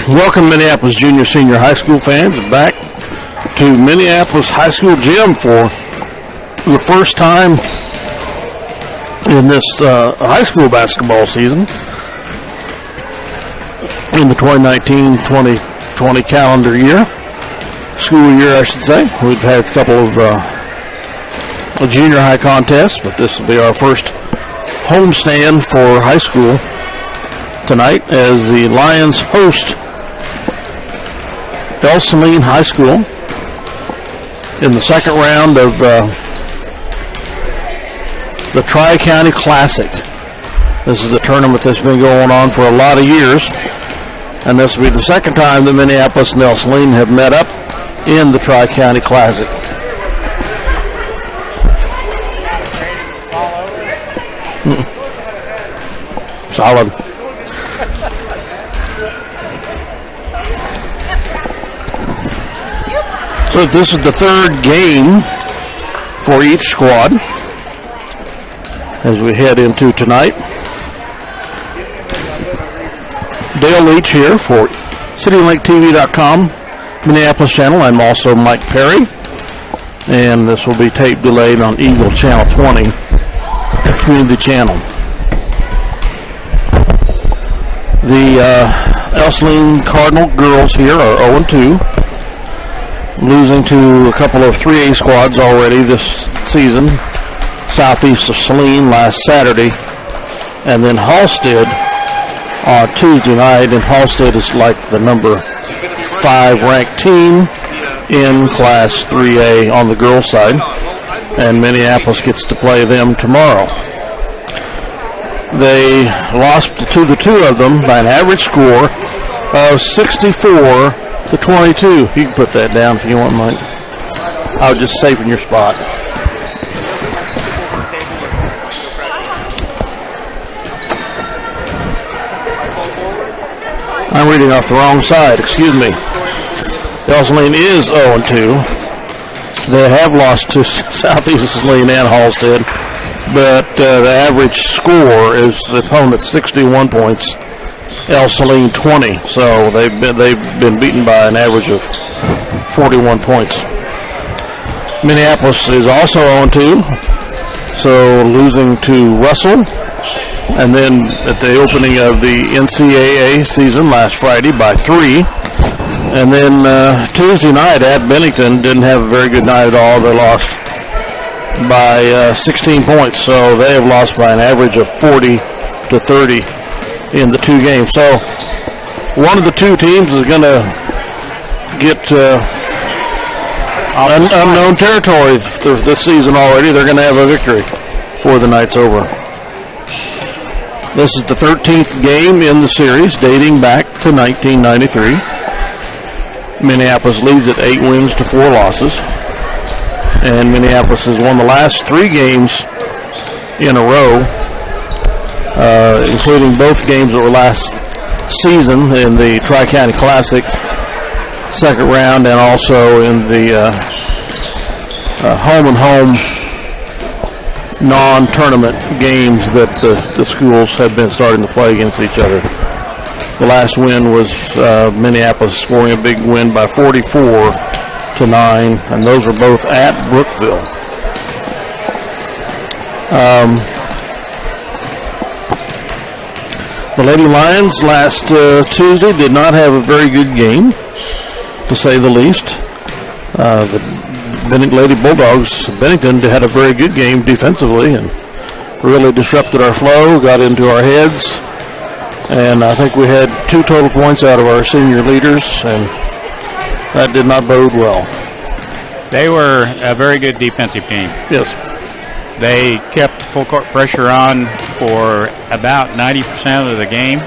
Welcome, Minneapolis junior, senior high school fans, back to Minneapolis High School Gym for the first time in this high school basketball season in the 2019-2020 calendar year, school year, I should say. We've had a couple of junior high contests, but this will be our first homestand for high school tonight as the Lions host Ell-Saline High School in the second round of the Tri-County Classic. This is a tournament that's been going on for a lot of years, and this will be the second time that Minneapolis and Ell-Saline have met up in the Tri-County Classic. Solid. So this is the third game for each squad as we head into tonight. Dale Leach here for CityLinkTV.com Minneapolis channel. I'm also Mike Perry, and this will be tape delayed on Eagle Channel 20 Community Channel. The Ell-Saline Cardinal girls here are 0-2. Losing to a couple of 3A squads already this season. Southeast of Saline last Saturday, and then Halstead on Tuesday night. And Halstead is like the number 5 ranked team in Class 3A on the girls' side, and Minneapolis gets to play them tomorrow. They lost to the two of them by an average score of 64-22. You can put that down if you want, Mike. I was just saving your spot. I'm reading off the wrong side. Excuse me. Ell-Saline is 0-2. They have lost to Southeast Saline and Halstead, but the average score is the opponent 61 points. Ell-Saline 20, so they've been beaten by an average of 41 points. Minneapolis is also 0-2, so losing to Russell, and then at the opening of the NCAA season last Friday by 3, and then Tuesday night at Bennington didn't have a very good night at all. They lost by 16 points, so they have lost by an average of 40-30. In the two games. So one of the two teams is going to get unknown territory this season already. They're going to have a victory before the night's over. This is the 13th game in the series dating back to 1993. Minneapolis leads at 8 wins to 4 losses. And Minneapolis has won the last 3 games in a row, including both games that were last season in the Tri-County Classic second round, and also in the home-and-home non-tournament games that the schools have been starting to play against each other. The last win was Minneapolis scoring a big win by 44-9, and those were both at Brookville. The Lady Lions last Tuesday did not have a very good game, to say the least. The Lady Bulldogs of Bennington had a very good game defensively and really disrupted our flow, got into our heads, and I think we had 2 total points out of our senior leaders, and that did not bode well. They were a very good defensive team. Yes. They kept full court pressure on for about 90% of the game,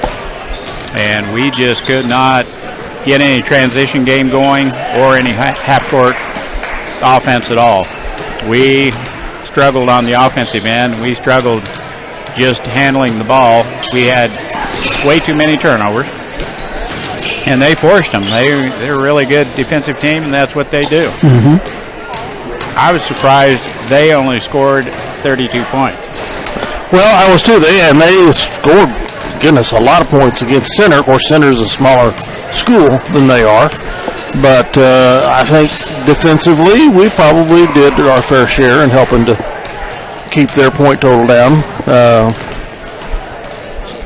and we just could not get any transition game going or any half-court offense at all. We struggled on the offensive end. We struggled just handling the ball. We had way too many turnovers, and they forced them. They're a really good defensive team, and that's what they do. Mm-hmm. I was surprised they only scored 32 points. Well, I was too. They scored goodness, a lot of points against Center. Of course, Center's a smaller school than they are. But I think defensively, we probably did our fair share in helping to keep their point total down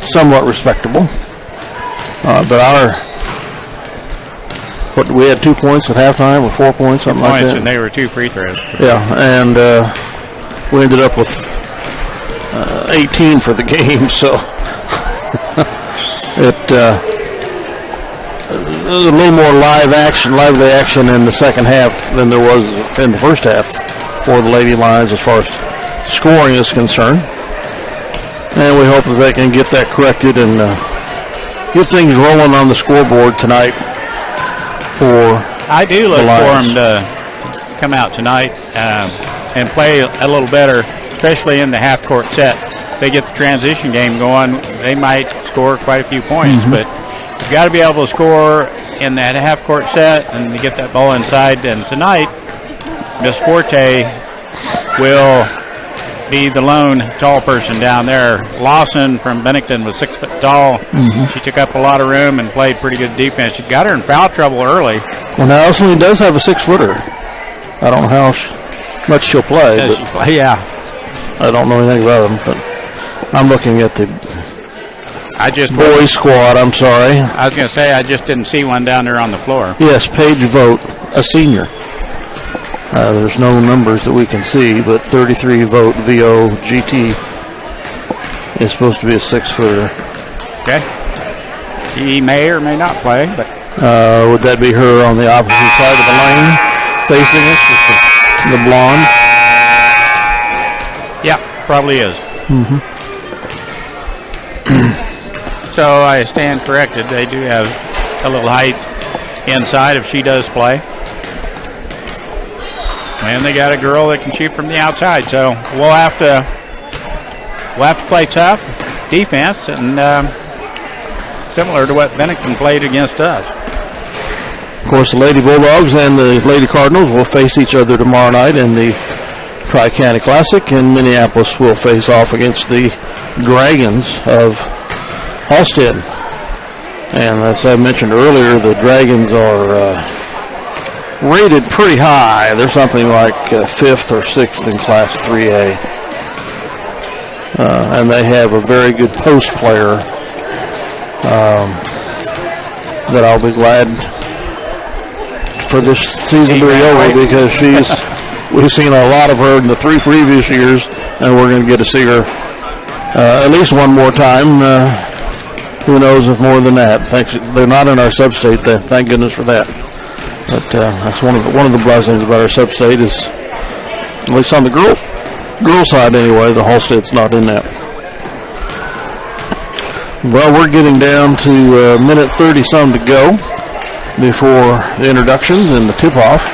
somewhat respectable. But we had 2 points at halftime, or 4 points, something like that. And they were 2 free throws. Yeah, and we ended up with 18 for the game, so it was a little more lively action in the second half than there was in the first half for the Lady Lions as far as scoring is concerned. And we hope that they can get that corrected and get things rolling on the scoreboard tonight. I do look for them to come out tonight and play a little better, especially in the half-court set. If they get the transition game going, they might score quite a few points, but you've got to be able to score in that half-court set and to get that ball inside. And tonight, Miss Forte will be the lone tall person down there. Lawson from Bennington was 6 foot tall. She took up a lot of room and played pretty good defense. She got her in foul trouble early. Well, now Ell-Saline does have a 6-footer. I don't know how much she'll play. But yeah. I don't know anything about them, but I'm looking at the boys squad. I'm sorry. I was going to say I just didn't see one down there on the floor. Yes, Paige Vogt, a senior. There's no numbers that we can see, but 33 Vogt, VOGT, is supposed to be a 6-footer. Okay. He may or may not play, but would that be her on the opposite side of the lane, facing us, the blonde? Yeah, probably is. So I stand corrected. They do have a little height inside if she does play. And they got a girl that can shoot from the outside, so we'll have to play tough defense, and similar to what Bennington played against us. Of course, the Lady Bulldogs and the Lady Cardinals will face each other tomorrow night in the Tri-County Classic, and Minneapolis will face off against the Dragons of Halstead. And as I mentioned earlier, the Dragons are rated pretty high. They're something like 5th or 6th in Class 3A. And they have a very good post player that I'll be glad for this season to be over, because we've seen a lot of her in the 3 previous years, and we're going to get to see her at least one more time. Who knows if more than that. They're not in our sub-state, thank goodness for that. But that's one of the blessings about our sub-state is, at least on the girl side anyway, the Halstead's not in that. Well, we're getting down to minute 30-some to go before the introductions and the tip-off.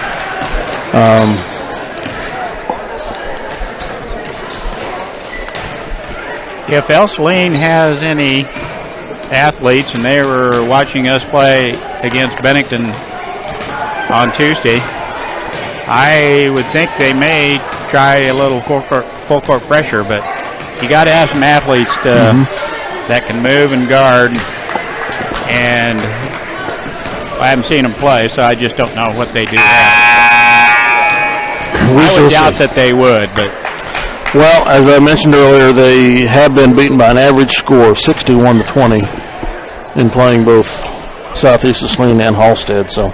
If Ell-Saline has any athletes, and they were watching us play against Bennington on Tuesday, I would think they may try a little full court pressure, but you got to have some athletes that can move and guard, and I haven't seen them play, so I just don't know what they do. I would doubt that they would, but well, as I mentioned earlier, they have been beaten by an average score of 61-20 in playing both Southeast Saline and Halstead, so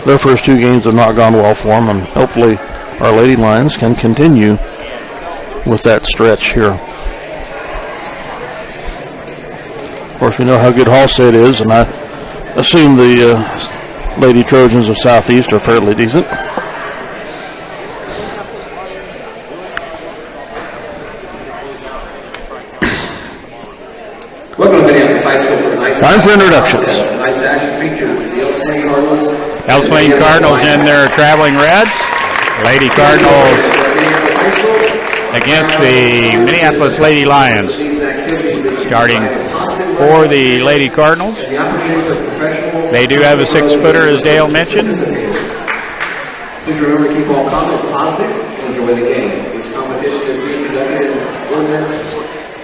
their first 2 games have not gone well for them, and hopefully our Lady Lions can continue with that stretch here. Of course, we know how good Halstead is, and I assume the Lady Trojans of Southeast are fairly decent. Welcome to Minneapolis High School for tonight's time for introductions. Tonight's action features the Ell-Saline Cardinals. Ell-Saline Cardinals in their traveling reds. Lady Cardinals against the Minneapolis Lady Lions. Starting for the Lady Cardinals, they do have a 6-footer, as Dale mentioned. Please remember to keep all comments positive and enjoy the game. This competition is being conducted in ordinance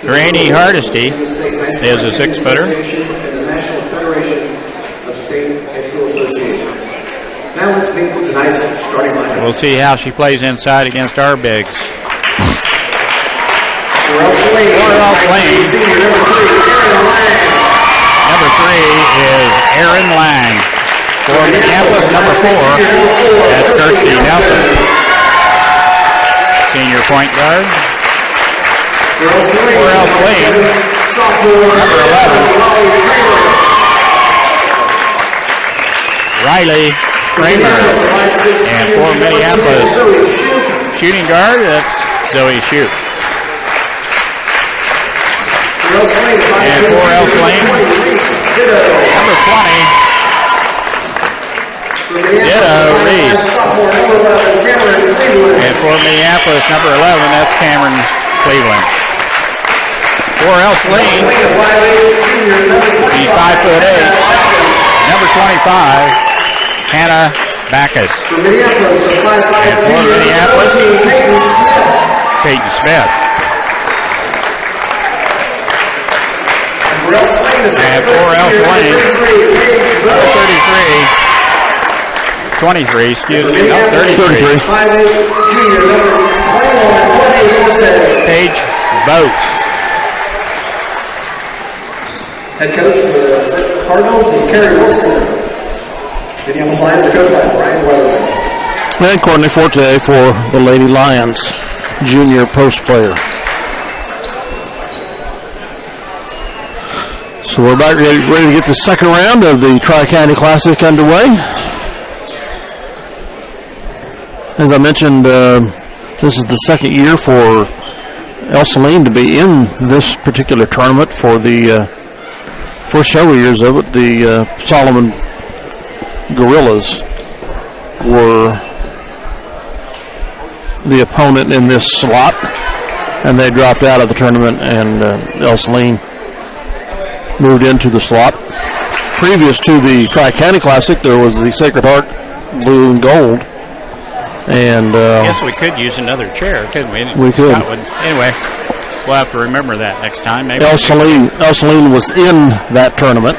Rainey Hardesty is a 6-footer. And the National Federation of State High School Associations. Now let's meet tonight's starting lineup. We'll see how she plays inside against our bigs. Ell-Saline. Number 3 is Aaron Lang. For Minneapolis, number 4, that's Kirsty Nelson. Senior point guard. For Ell-Saline, number 11, Riley Kramer. And for Minneapolis, shooting guard, that's Zoe Shute. And for Ell-Saline, number 20, Ditto Reese. And for Minneapolis, number 11, that's Cameron Cleveland. For Ell-Saline, he's 5'8", number 25, Hannah Backus. And for Minneapolis, Peyton Smith. And for Ell-Saline, number 33, 23, excuse me, no, 33. Paige Boat. Head coach for the Cardinals is Kerry Wilson. Minneapolis Lions are coached by Brian Weatherman. And Courtney Forte for the Lady Lions, junior post player. So we're about ready to get the second round of the Tri-County Classic underway. As I mentioned, this is the second year for Ell-Saline to be in this particular tournament. For the first several years of it, the Solomon Gorillas were the opponent in this slot, and they dropped out of the tournament, and Ell-Saline moved into the slot. Previous to the Tri-County Classic, there was the Sacred Heart Blue and Gold. And I guess we could use another chair, couldn't we? We could. Anyway, we'll have to remember that next time. Maybe Ell-Saline was in that tournament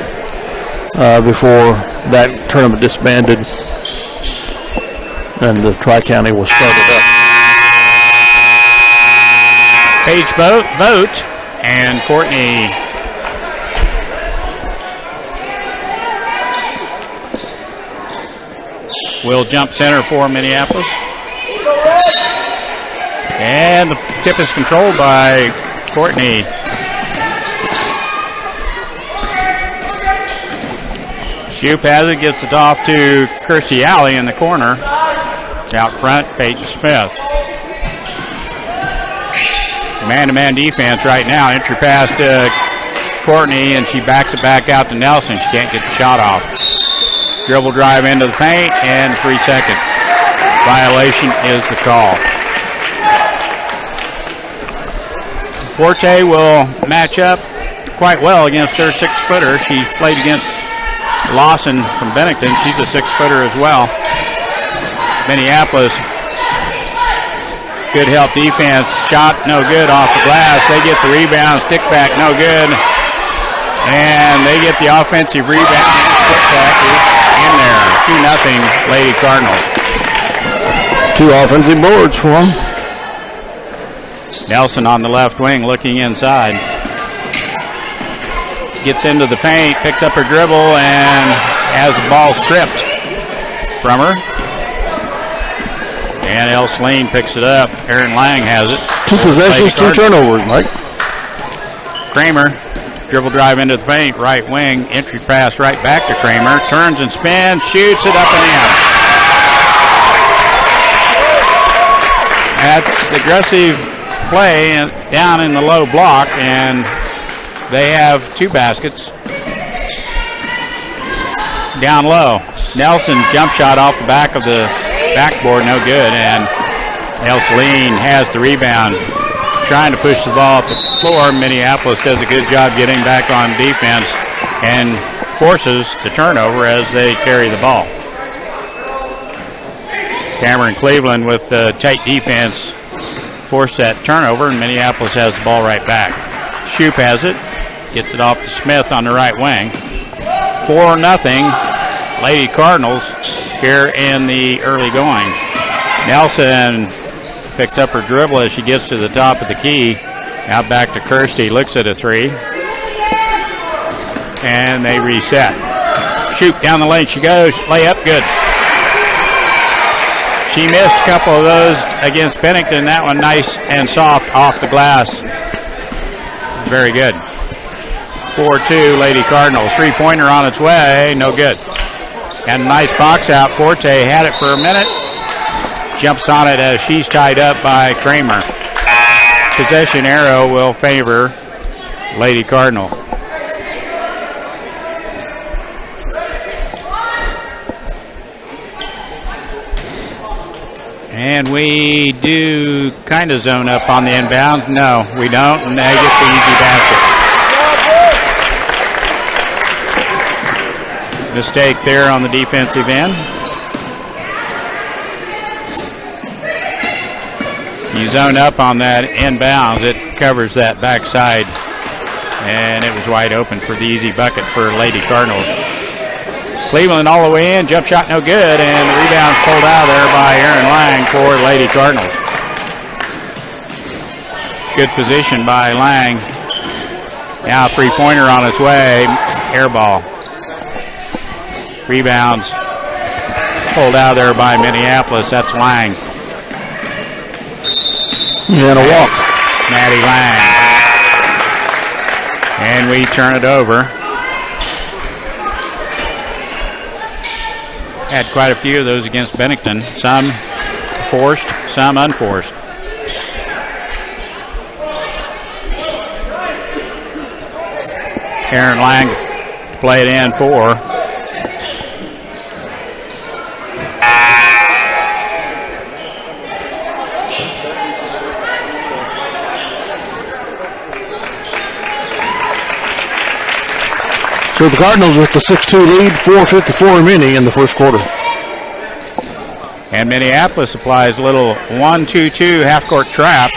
before that tournament disbanded, and the Tri-County was started up. Paige Boat and Courtney will jump center for Minneapolis. And the tip is controlled by Courtney. Shoup has it, gets it off to Kirstie Alley in the corner. Out front, Peyton Smith. Man-to-man defense right now. Entry pass to Courtney, and she backs it back out to Nelson. She can't get the shot off. Dribble drive into the paint, and 3 seconds. Violation is the call. Forte will match up quite well against their 6-footer. She played against Lawson from Bennington. She's a 6-footer as well. Minneapolis, good help defense. Shot no good off the glass. They get the rebound. Stick back no good. And they get the offensive rebound. Stick back in there. 2-0 Lady Cardinals. 2 offensive boards for them. Nelson on the left wing looking inside. Gets into the paint, picks up her dribble, and has the ball stripped from her. And Ell-Saline picks it up. Aaron Lang has it. 2 possessions, 2 turnovers, Mike. Kramer, dribble drive into the paint, right wing, entry pass right back to Kramer. Turns and spins, shoots it up and in. That's aggressive play down in the low block, and they have 2 baskets down low. Nelson jump shot off the back of the backboard, no good, and Ell-Saline has the rebound, trying to push the ball off the floor. Minneapolis does a good job getting back on defense and forces the turnover as they carry the ball. Cameron Cleveland with tight defense forced that turnover, and Minneapolis has the ball right back. Shoup has it. Gets it off to Smith on the right wing. 4-0 Lady Cardinals here in the early going. Nelson picks up her dribble as she gets to the top of the key. Out back to Kirsty. Looks at a three. And they reset. Shoup down the lane. She goes. Layup. Good. She missed a couple of those against Bennington. That one nice and soft off the glass. Very good. 4-2 Lady Cardinals. Three-pointer on its way. No good. And nice box out. Forte had it for a minute. Jumps on it as she's tied up by Kramer. Possession arrow will favor Lady Cardinal. And we do kind of zone up on the inbound. No, we don't. And they get the easy basket. Mistake there on the defensive end. You zone up on that inbounds, it covers that backside. And it was wide open for the easy bucket for Lady Cardinals. Cleveland all the way in, jump shot no good, and the rebound's pulled out there by Aaron Lang for Lady Cardinals. Good position by Lang. Now three-pointer on its way, air ball. Rebounds pulled out there by Minneapolis, that's Lang. And a walk. Maddie Lang. And we turn it over. Had quite a few of those against Bennington. Some forced, some unforced. Aaron Lang played in for. So the Cardinals with the 6-2 lead, 4:54 remaining in the first quarter. And Minneapolis applies a little 1-2-2 half-court trap,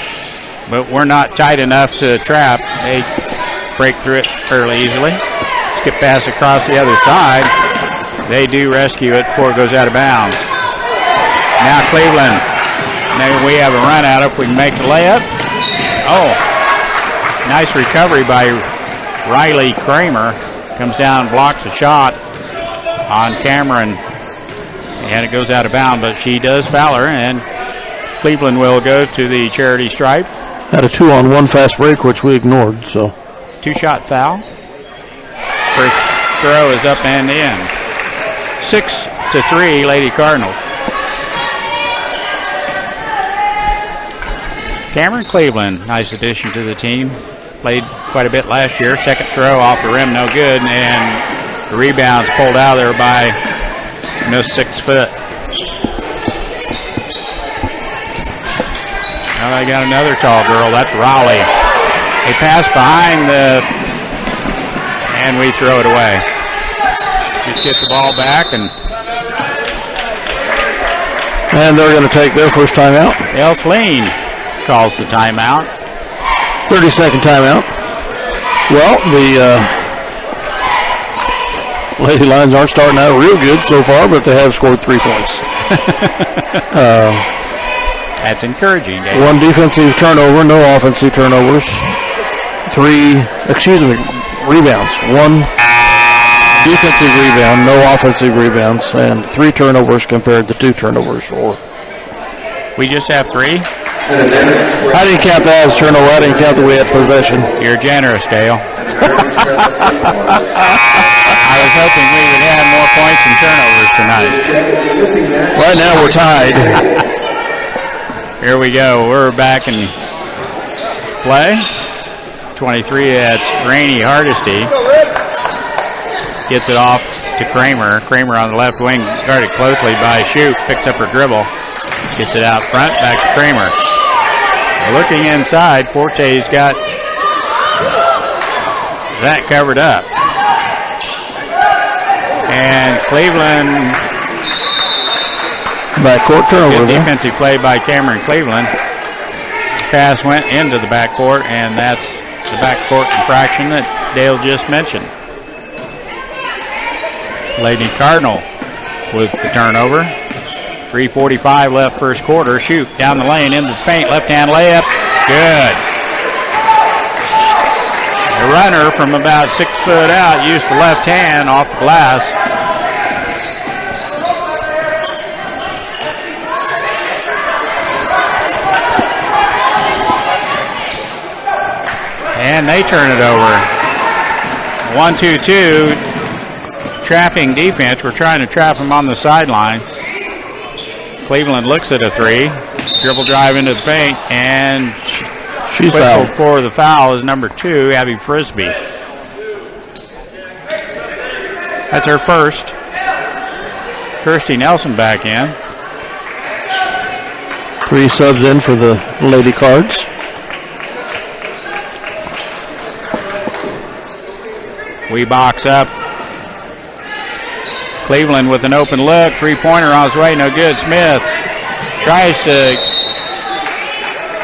but we're not tight enough to trap. They break through it fairly easily. Skip pass across the other side. They do rescue it before it goes out of bounds. Now Cleveland. Maybe we have a run out if we can make the layup. Oh, nice recovery by Riley Kramer. Comes down, blocks a shot on Cameron, and it goes out of bounds, but she does foul her, and Cleveland will go to the charity stripe. Had a 2-on-1 fast break, which we ignored, so. Two-shot foul. First throw is up and in. 6-3, Lady Cardinals. Cameron Cleveland, nice addition to the team. Played quite a bit last year. Second throw off the rim, no good, and the rebound's pulled out there by Miss 6 foot. Now they got another tall girl. That's Raleigh. They pass behind and we throw it away. Just get the ball back, and they're going to take their first timeout. Ell-Saline calls the timeout. 30-second timeout. Well, the Lady Lions aren't starting out real good so far, but they have scored 3 points. That's encouraging, Dave. 1 defensive turnover, no offensive turnovers. 3 rebounds. 1 defensive rebound, no offensive rebounds, and 3 turnovers compared to 2 turnovers. We just have 3? I didn't count that as turnover. I didn't count that we had possession. You're generous, Dale. I was hoping we would have more points and turnovers tonight. Right now we're tied. Here we go. We're back in play. 23, that's Rainey Hardesty. Gets it off to Kramer. Kramer on the left wing, guarded closely by Shoup. Picks up her dribble. Gets it out front, back to Kramer. Looking inside, Forte's got that covered up. And Cleveland. Backcourt turnover. Good defensive play by Cameron Cleveland. Pass went into the backcourt, and that's the backcourt infraction that Dale just mentioned. Lady Cardinal with the turnover. 3:45 left first quarter. Shoot down the lane into the paint. Left-hand layup. Good. The runner from about 6 foot out used the left hand off the glass. And they turn it over. 1-2-2. Trapping defense. We're trying to trap them on the sideline. Cleveland looks at a three. Dribble drive into the paint, and she's fouled. For the foul is number 2, Abby Frisbee. That's her first. Kirsty Nelson back in. 3 subs in for the Lady Cards. We box up. Cleveland with an open look. 3-pointer on his way. No good. Smith tries to.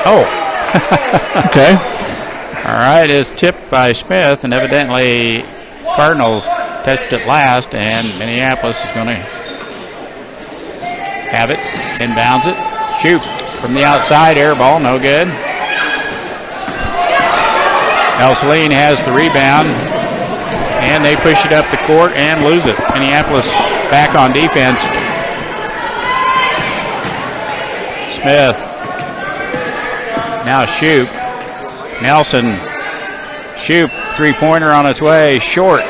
Oh. Okay. All right. It's tipped by Smith, and evidently Cardinals touched it last, and Minneapolis is going to have it. Inbounds it. Shoot from the outside. Air ball. No good. Ell-Saline has the rebound. And they push it up the court and lose it. Minneapolis back on defense. Smith. Now Shoop. Nelson. Shoop. 3-pointer on its way. Short.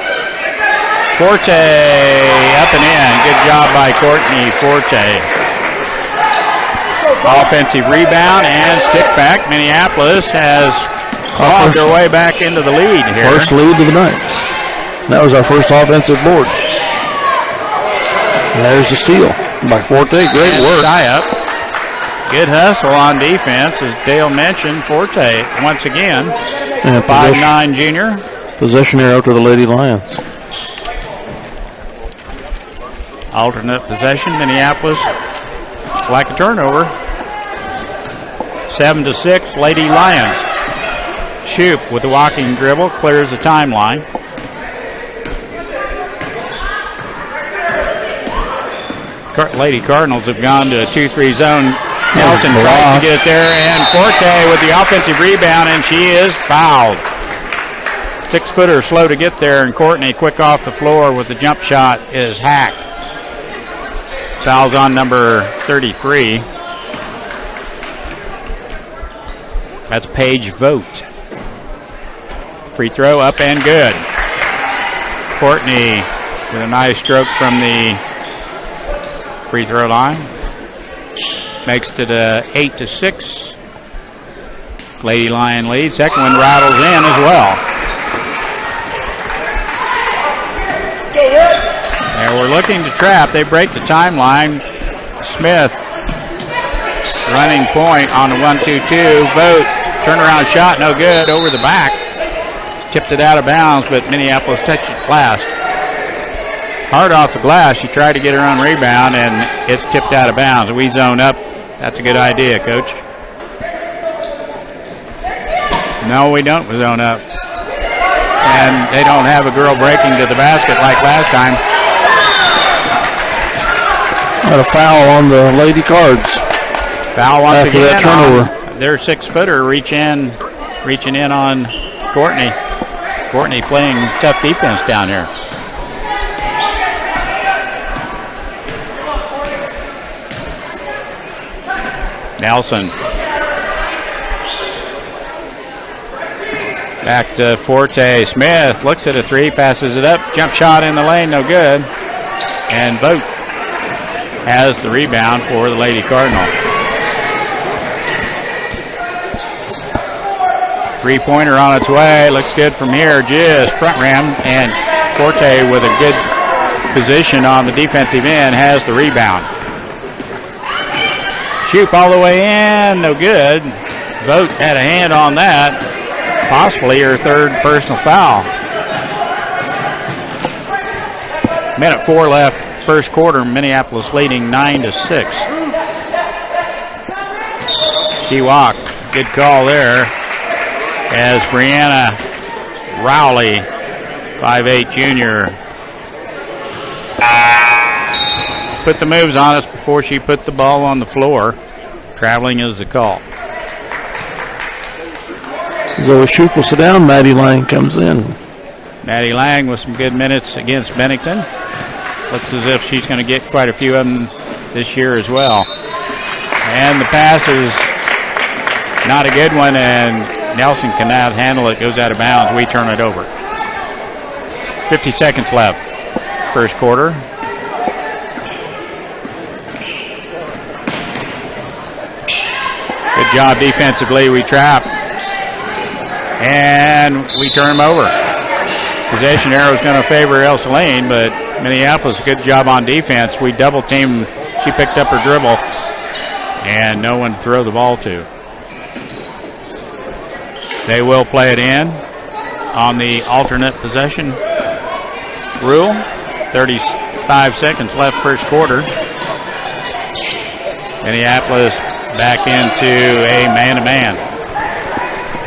Forte up and in. Good job by Courtney Forte. Offensive rebound and stick back. Minneapolis has clawed their way back into the lead here. First lead of the night. That was our first offensive board. And there's the steal by Forte. Great work. Tie up. Good hustle on defense, as Dale mentioned. Forte once again. 5'9" junior. Possession arrow to the Lady Lions. Alternate possession. Minneapolis like a turnover. 7-6. Lady Lions. Shoop with the walking dribble clears the timeline. Lady Cardinals have gone to a 2-3 zone. Nelson tries to get there, and Forte with the offensive rebound, and she is fouled. 6-footer slow to get there, and Courtney quick off the floor with the jump shot is hacked. Foul's on number 33. That's Paige Vogt. Free throw up and good. Courtney with a nice stroke from the free throw line. Makes it 8-6. Lady Lion lead. Second one rattles in as well. And we're looking to trap. They break the timeline. Smith running point on the 1-2-2. Vote. Turnaround shot. No good. Over the back. Tipped it out of bounds, but Minneapolis touched it last. Hard off the glass. She tried to get her own rebound, and it's tipped out of bounds. We zone up. That's a good idea, Coach. No, we don't zone up. And they don't have a girl breaking to the basket like last time. Got a foul on the Lady Cards. Foul once after again. That turnover. Their 6-footer reaching in on Courtney. Courtney playing tough defense down here. Nelson. Back to Forte. Smith looks at a three, passes it up. Jump shot in the lane, no good. And Vogt has the rebound for the Lady Cardinal. 3-pointer on its way. Looks good from here. Just front rim. And Forte with a good position on the defensive end has the rebound. Shoot all the way in, no good. Vogt had a hand on that. Possibly her third personal foul. Minute 4 left, first quarter. Minneapolis leading 9-6. She walked. Good call there. as Brianna Rowley, 5'8" junior, put the moves on us before she put the ball on the floor. Traveling is the call. Zoe Shoup will sit down. Maddie Lang comes in. Maddie Lang with some good minutes against Bennington. Looks as if she's going to get quite a few of them this year as well. And the pass is not a good one, and Nelson cannot handle it. Goes out of bounds. We turn it over. 50 seconds left. First quarter. Good job defensively. We trap. And we turn them over. Possession arrow is going to favor Ell-Saline, but Minneapolis, good job on defense. We double team. She picked up her dribble, and no one to throw the ball to. They will play it in on the alternate possession rule. 35 seconds left first quarter. Minneapolis back into a man-to-man.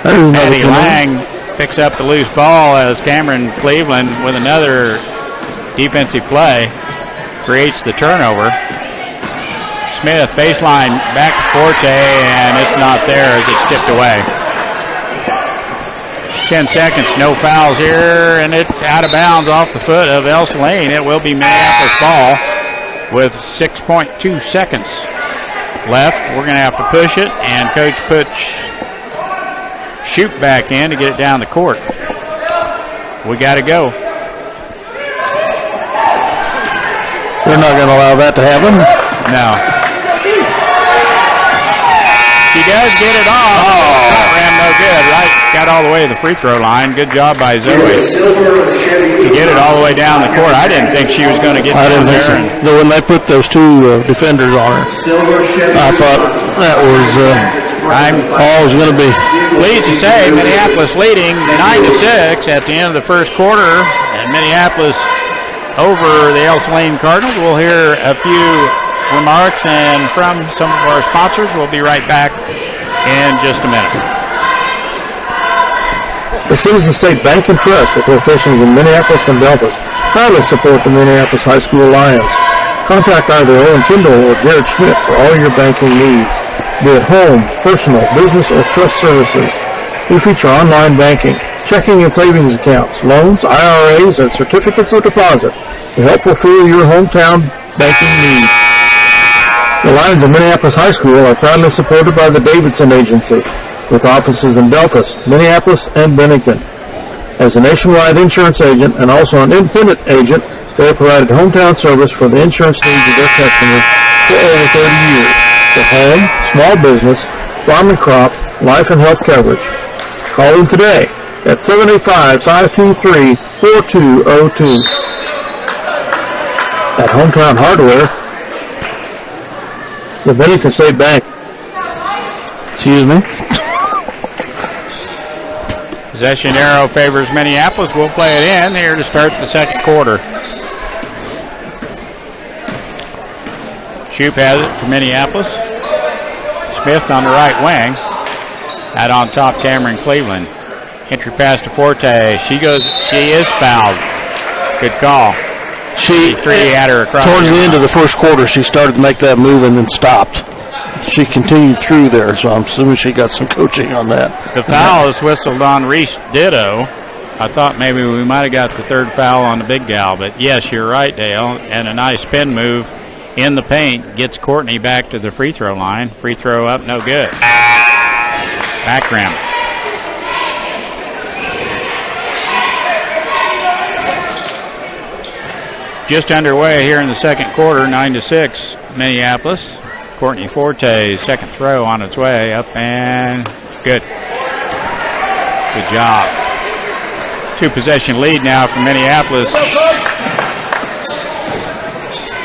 Maddie Lang picks up the loose ball as Cameron Cleveland with another defensive play creates the turnover. Smith baseline back to Forte, and it's not there as it's tipped away. 10 seconds, no fouls here, and it's out of bounds off the foot of Ell-Saline. It will be Minneapolis ball with 6.2 seconds left. We're going to have to push it, and Coach put Shoup back in to get it down the court. We got to go. They're not going to allow that to happen. No. She does get it off. That ran no good. Right, got all the way to the free throw line. Good job by Zoe to get it all the way down the court. I didn't think she was going to get down there. So when they put those two defenders on her, I thought that was all it was going to be. Leads to say Minneapolis leading 9-6 at the end of the first quarter, and Minneapolis over the Ell-Saline Cardinals. We'll hear a few remarks and from some of our sponsors. We'll be right back in just a minute. The Citizen State Bank and Trust, with locations in Minneapolis and Delphos, proudly support the Minneapolis High School Lions. Contact either Owen Kindle or Jared Schmidt for all your banking needs, be it home, personal, business, or trust services. We feature online banking, checking and savings accounts, loans, IRAs, and certificates of deposit to help fulfill your hometown banking needs. The Lions of Minneapolis High School are proudly supported by the Davidson Agency, with offices in Delphos, Minneapolis, and Bennington. As a nationwide insurance agent and also an independent agent, they have provided hometown service for the insurance needs of their customers for over 30 years. For home, small business, farm and crop, life and health coverage. Call them today at 785-523-4202. At Hometown Hardware, the Bennington State Bank. Excuse me. Possession arrow favors Minneapolis. We'll play it in here to start the second quarter. Shoup has it for Minneapolis. Smith on the right wing. Out on top, Cameron Cleveland. Entry pass to Forte. She is fouled. Good call. She had her across. Towards the end of the first quarter, she started to make that move and then stopped. She continued through there, so I'm assuming she got some coaching on that. The foul is whistled on Reese Ditto. I thought maybe we might have got the third foul on the big gal, but yes, you're right, Dale. And a nice spin move in the paint gets Courtney back to the free throw line. Free throw up, no good. Back rim. Just underway here in the second quarter, 9-6, Minneapolis. Courtney Forte's second throw on its way up and good. Good job. 2-possession lead now for Minneapolis.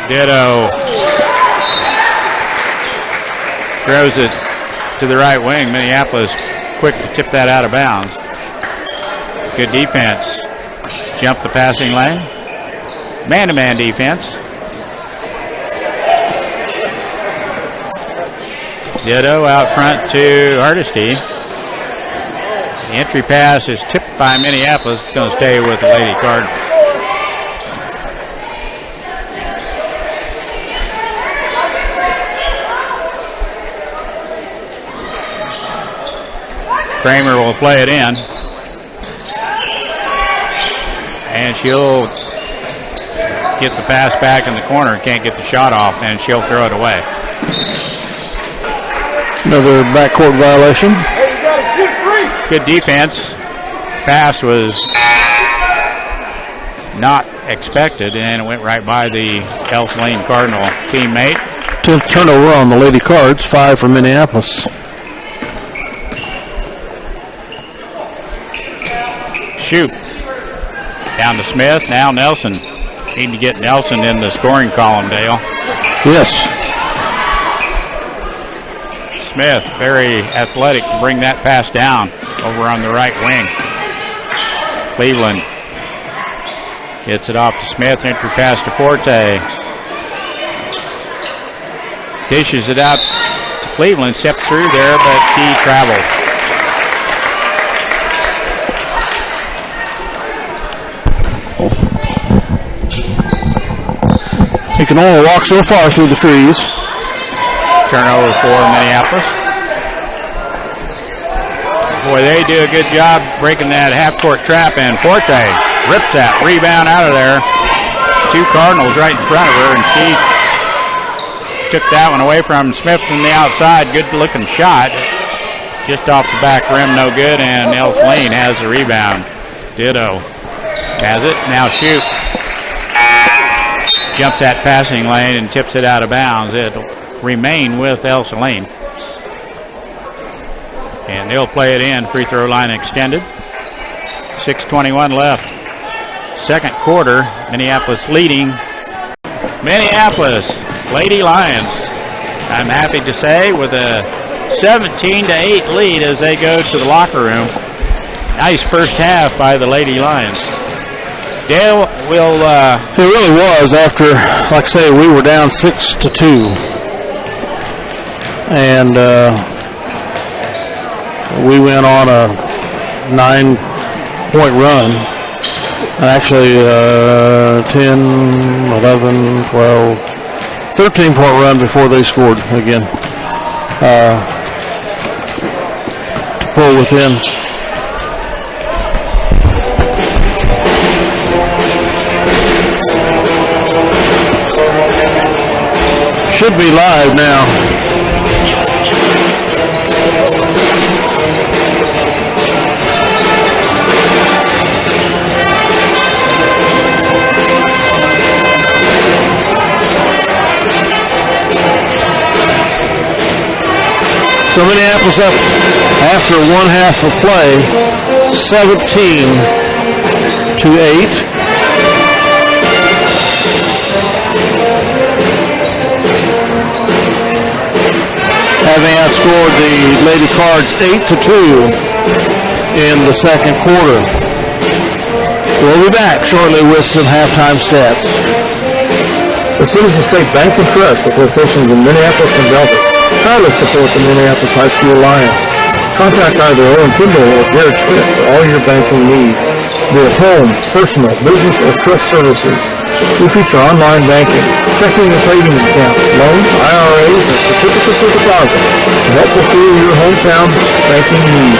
Ditto throws it to the right wing. Minneapolis quick to tip that out of bounds. Good defense. Jump the passing lane. Man-to-man defense. Ditto out front to Hardesty. The entry pass is tipped by Minneapolis. It's going to stay with the Lady Cardinals. Kramer will play it in. And she'll get the pass back in the corner. Can't get the shot off, and she'll throw it away. Another backcourt violation. Good defense. Pass was not expected, and it went right by the Ell-Saline Cardinal teammate. 10th turnover on the Lady Cards, 5 for Minneapolis. Shoot. Down to Smith, now Nelson. Need to get Nelson in the scoring column, Dale. Yes. Smith, very athletic to bring that pass down over on the right wing. Cleveland gets it off to Smith, entry pass to Forte. Dishes it out to Cleveland, stepped through there, but she traveled. He can only walk so far through the trees. Turnover for Minneapolis. Boy, they do a good job breaking that half-court trap, and Forte rips that rebound out of there. 2 Cardinals right in front of her, and she took that one away from Smith from the outside. Good-looking shot. Just off the back rim, no good, and Ell-Saline has the rebound. Ditto has it. Now shoot. Jumps that passing lane and tips it out of bounds. It'll remain with Ell-Saline. And they'll play it in. Free throw line extended. 6:21 left. Second quarter. Minneapolis leading. Minneapolis Lady Lions, I'm happy to say, with a 17-8 lead as they go to the locker room. Nice first half by the Lady Lions. Dale will... It really was after, like I say, we were down 6-2. And we went on a 9-point run. Actually, 10, 11, 12, 13-point run before they scored again. To pull within. Should be live now. So Minneapolis up after one half of play, 17-8. Having outscored the Lady Cards 8-2 in the second quarter. We'll be back shortly with some halftime stats. The Citizen State Bank and Trust, with locations in Minneapolis and Belfast, proudly support the Minneapolis High School Lions. Contact either Owen Kimball or Jared Schmidt for all your banking needs, be it home, personal, business, or trust services. We feature online banking, checking and savings accounts, loans, IRAs, and certificates of deposit to help fulfill your hometown banking needs.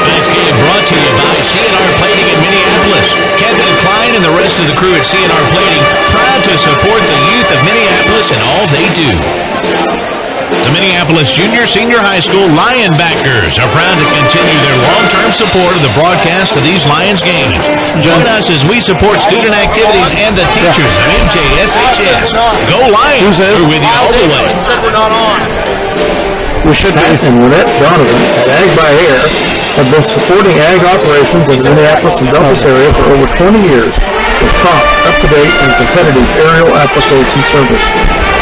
Tonight's game brought to you by C&R Plating in Minneapolis. Kevin and Klein and the rest of the crew at C&R Plating, proud to support the youth of Minneapolis and all they do. The Minneapolis Junior Senior High School Lionbackers are proud to continue their long-term support of the broadcast of these Lions games. Join us as we support student activities and the teachers of MJSHS. Go Lions! We're with you all the way. We're not on. We should have, and Lynette Donovan at Ag by Air have been supporting ag operations in the Minneapolis and Belfast area for over 20 years with prompt, up-to-date, and competitive aerial application service.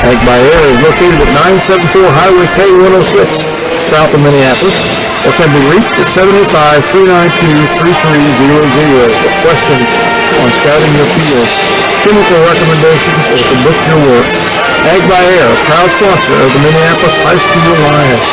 Ag by Air is located at 974 Highway K106, south of Minneapolis, or can be reached at 785-392-3300 with questions on scouting your field, chemical recommendations, or to book your work. Ag by Air, proud sponsor of the Minneapolis High School Lions.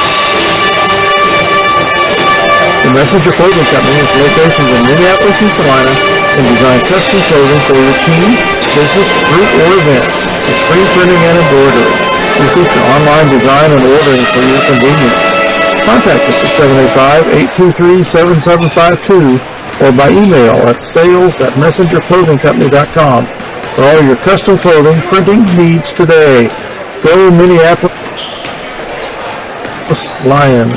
The Messenger Clothing Company with locations in Minneapolis and Salina can design custom clothing for your team, business, group, or event with screen printing and embroidery. We feature online design and ordering for your convenience. Contact us at 785-823-7752 or by email at sales@messengerclothingcompany.com for all your custom clothing printing needs today. Go Minneapolis Lions.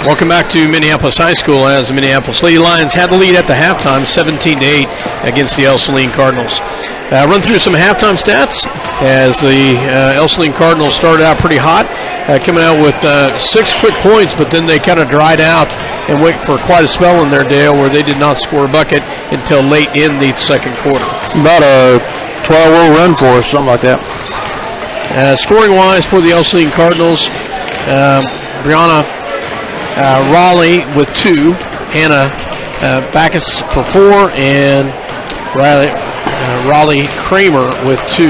Welcome back to Minneapolis High School as the Minneapolis Lady Lions had the lead at the halftime, 17-8 against the Ell-Saline Cardinals. Run through some halftime stats as the Ell-Saline Cardinals started out pretty hot, coming out with 6 quick points, but then they kind of dried out and went for quite a spell in their Dale where they did not score a bucket until late in the second quarter. About a 12-0 run for us, something like that. Scoring-wise for the Ell-Saline Cardinals, Brianna Raleigh with 2, Hannah Backus for 4, and Raleigh Kramer with 2.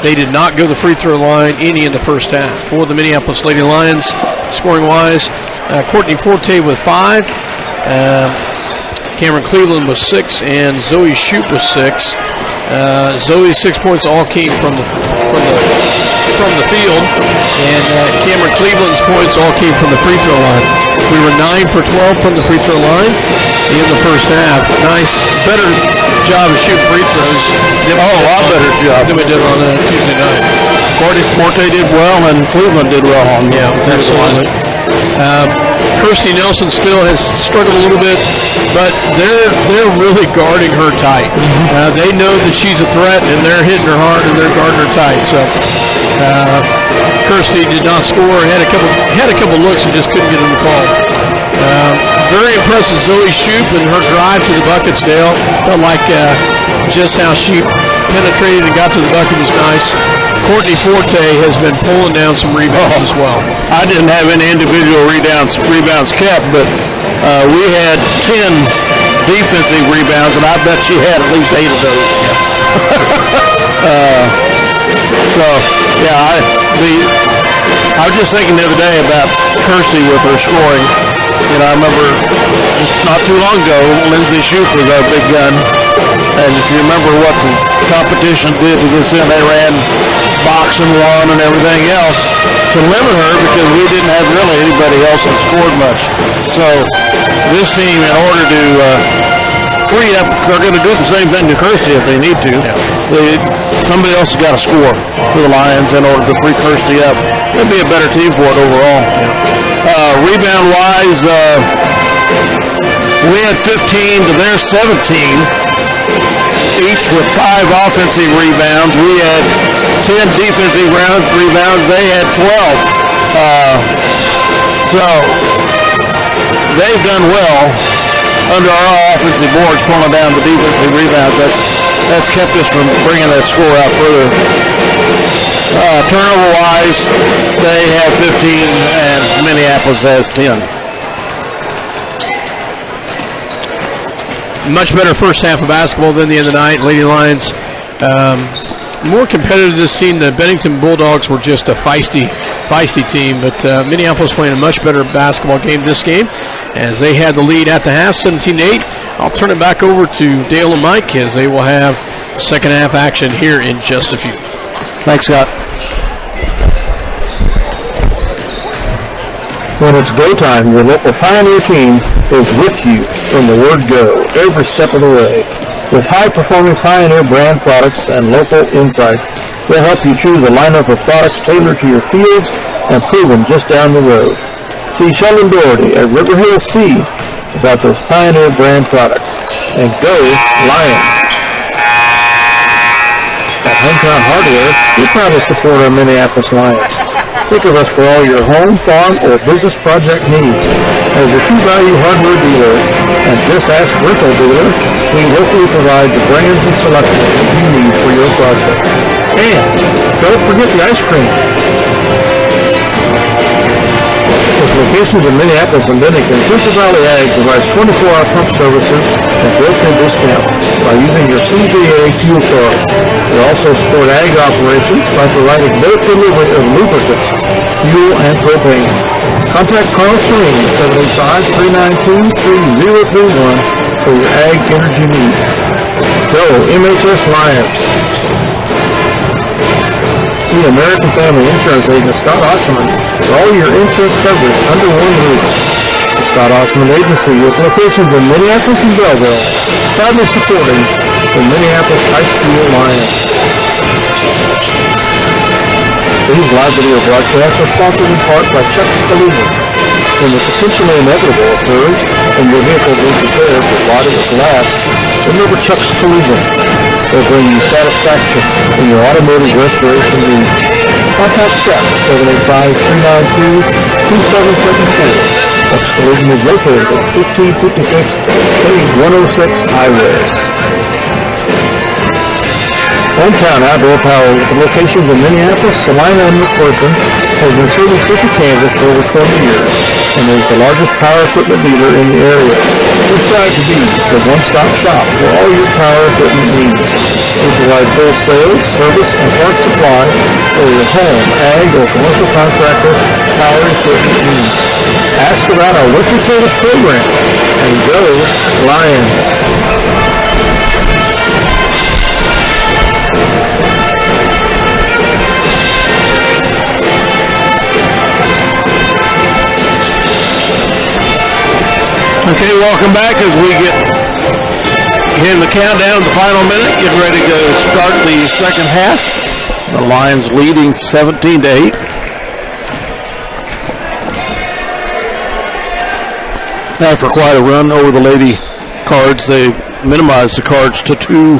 They did not go to the free throw line any in the first half. For the Minneapolis Lady Lions, scoring-wise, Courtney Forte with 5, Cameron Cleveland with 6, and Zoe Shoup with 6. Zoe's 6 points all came from the field, and Cameron Cleveland's points all came from the free throw line. We were 9 for 12 from the free throw line in the first half. Nice, better job of shooting free throws. A lot better job than we did on Tuesday night. Courtney Forte did well, and Cleveland did well on absolutely. Kirsty Nelson still has struggled a little bit, but they're really guarding her tight. They know that she's a threat, and they're hitting her hard, and they're guarding her tight. So Kirsty did not score. Had a couple looks and just couldn't get them to fall. Very impressive Zoe Shoup and her drive to the buckets, Dale. Felt like just how she penetrated and got to the bucket was nice. Courtney Forte has been pulling down some rebounds as well. I didn't have any individual rebounds kept, but we had 10 defensive rebounds, and I bet she had at least 8 of those. I was just thinking the other day about Kirsty with her scoring. I remember just not too long ago, Lindsay Shoup was our big gun. And if you remember what the competition did against them, they ran box and one and everything else to limit her because we didn't have really anybody else that scored much. So this team, in order to free up, they're going to do the same thing to Kirsty if they need to. Somebody else has got to score for the Lions in order to free Kirsty up. It'd be a better team for it overall. Rebound-wise, we had 15 to their 17, each with 5 offensive rebounds. We had 10 defensive rebounds. They had 12. So they've done well under our offensive boards, pulling down the defensive rebounds. That's kept us from bringing that score out further. Turnover-wise, they have 15 and Minneapolis has 10. Much better first half of basketball than the other night. Lady Lions, more competitive this team. The Bennington Bulldogs were just a feisty team, but Minneapolis playing a much better basketball game this game as they had the lead at the half, 17-8. I'll turn it back over to Dale and Mike as they will have second half action here in just a few. Thanks, Scott. When it's go time, your local Pioneer team is with you from the word go every step of the way. With high-performing Pioneer brand products and local insights, they'll help you choose a lineup of products tailored to your fields and proven just down the road. See Sheldon Doherty at River Hill C about those Pioneer brand products. And go Lions! At Hometown Hardware, we proudly support our Minneapolis Lions. Think of us for all your home, farm, or business project needs. As your True Value hardware dealer and Just Ask rental dealer, we locally provide the brands and selections you need for your project. And don't forget the ice cream. With Locations in Minneapolis and Bennington, Cooper Valley Ag provides 24-hour pump services and built-in discount by using your CVA fuel card. They also support ag operations by providing both delivery of lubricants, fuel, and propane. Contact Carl Serene at 785-392-3031 for your ag energy needs. Go MHS Lions. The American Family Insurance Agent Scott Osman for all your insurance coverage under one roof. The Scott Osman Agency with locations in Minneapolis and Belleville, proudly supporting the Minneapolis High School Lions. These live video broadcasts are sponsored in part by Chuck's Collision. When the potentially inevitable occurs and your vehicle being prepared for body or glass, remember Chuck's Collision. They'll bring you satisfaction in your automotive restoration needs. Contact Chuck at 785-392-2774. Chuck's Collision is located at 1556 K106 Highway. Hometown Outdoor Power with locations in Minneapolis, Salina, and McPherson has been serving Central Kansas for over 20 years and is the largest power equipment dealer in the area. We strive to be the one-stop shop for all your power equipment needs. We provide full sales, service, and parts supply for your home, ag, or commercial contractor power equipment needs. Ask about our winter service program and go Lions. Okay, welcome back as we get in the countdown, the final minute, getting ready to start the second half. The Lions leading 17-8. After quite a run over the Lady Cards, they minimized the Cards to 2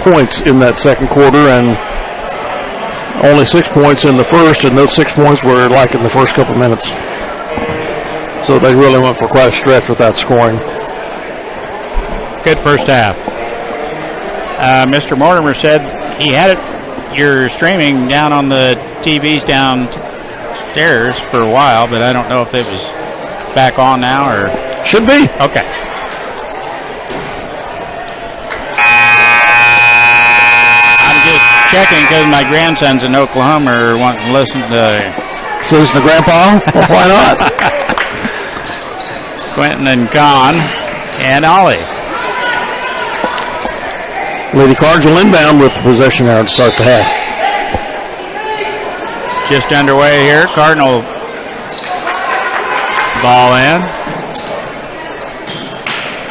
points in that second quarter and only 6 points in the first, and those 6 points were like in the first couple minutes. So they really went for quite a stretch without scoring. Good first half. Mr. Mortimer said he had it, you're streaming down on the TVs downstairs for a while, but I don't know if it was back on now or... Should be. Okay. I'm just checking because my grandsons in Oklahoma are wanting to listen to... Listen to Grandpa? Well, why not? Quentin and Con and Ollie. Lady Cards will inbound with the possession now to start the half. Just underway here. Cardinal ball in.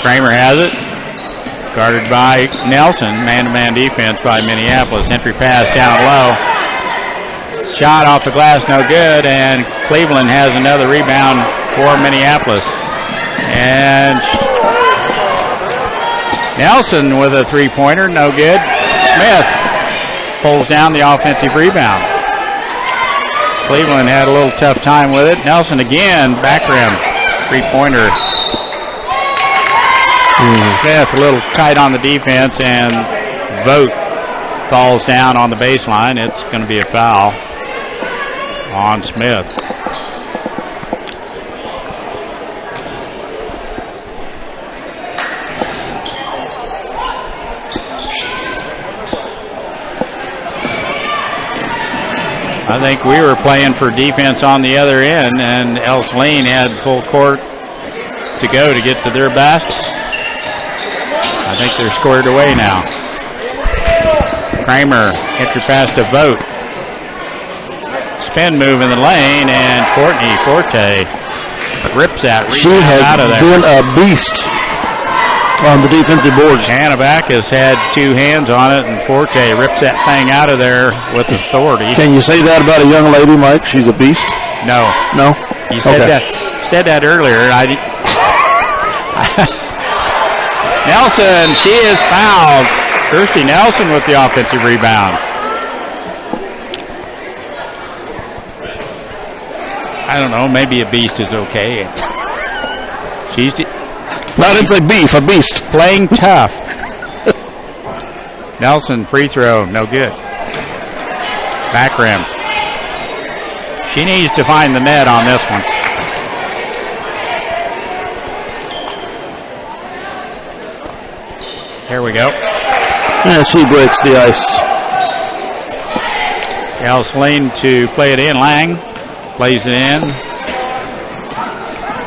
Kramer has it. Guarded by Nelson. Man-to-man defense by Minneapolis. Entry pass down low. Shot off the glass, no good. And Cleveland has another rebound for Minneapolis. And Nelson with a three-pointer, no good. Smith pulls down the offensive rebound. Cleveland had a little tough time with it. Nelson again, back rim, three-pointer. Smith a little tight on the defense, and Vogt falls down on the baseline. It's going to be a foul on Smith. I think we were playing for defense on the other end, and Ell-Saline had full court to go to get to their basket. I think they're squared away now. Kramer, entry pass to Vogt. Spin move in the lane, and Courtney Forte rips that rebound out of there. She has been a beast on the defensive boards. Hanabakis had two hands on it, and Forte rips that thing out of there with authority. Can you say that about a young lady, Mike? She's a beast? No. No? You said said that earlier. Nelson, she is fouled. Kirstie Nelson with the offensive rebound. I don't know, maybe a beast is okay. I didn't say beef, a beast. Playing tough. Nelson, free throw, no good. Back rim. She needs to find the net on this one. Here we go. And she breaks the ice. Ell-Saline to play it in. Lang plays it in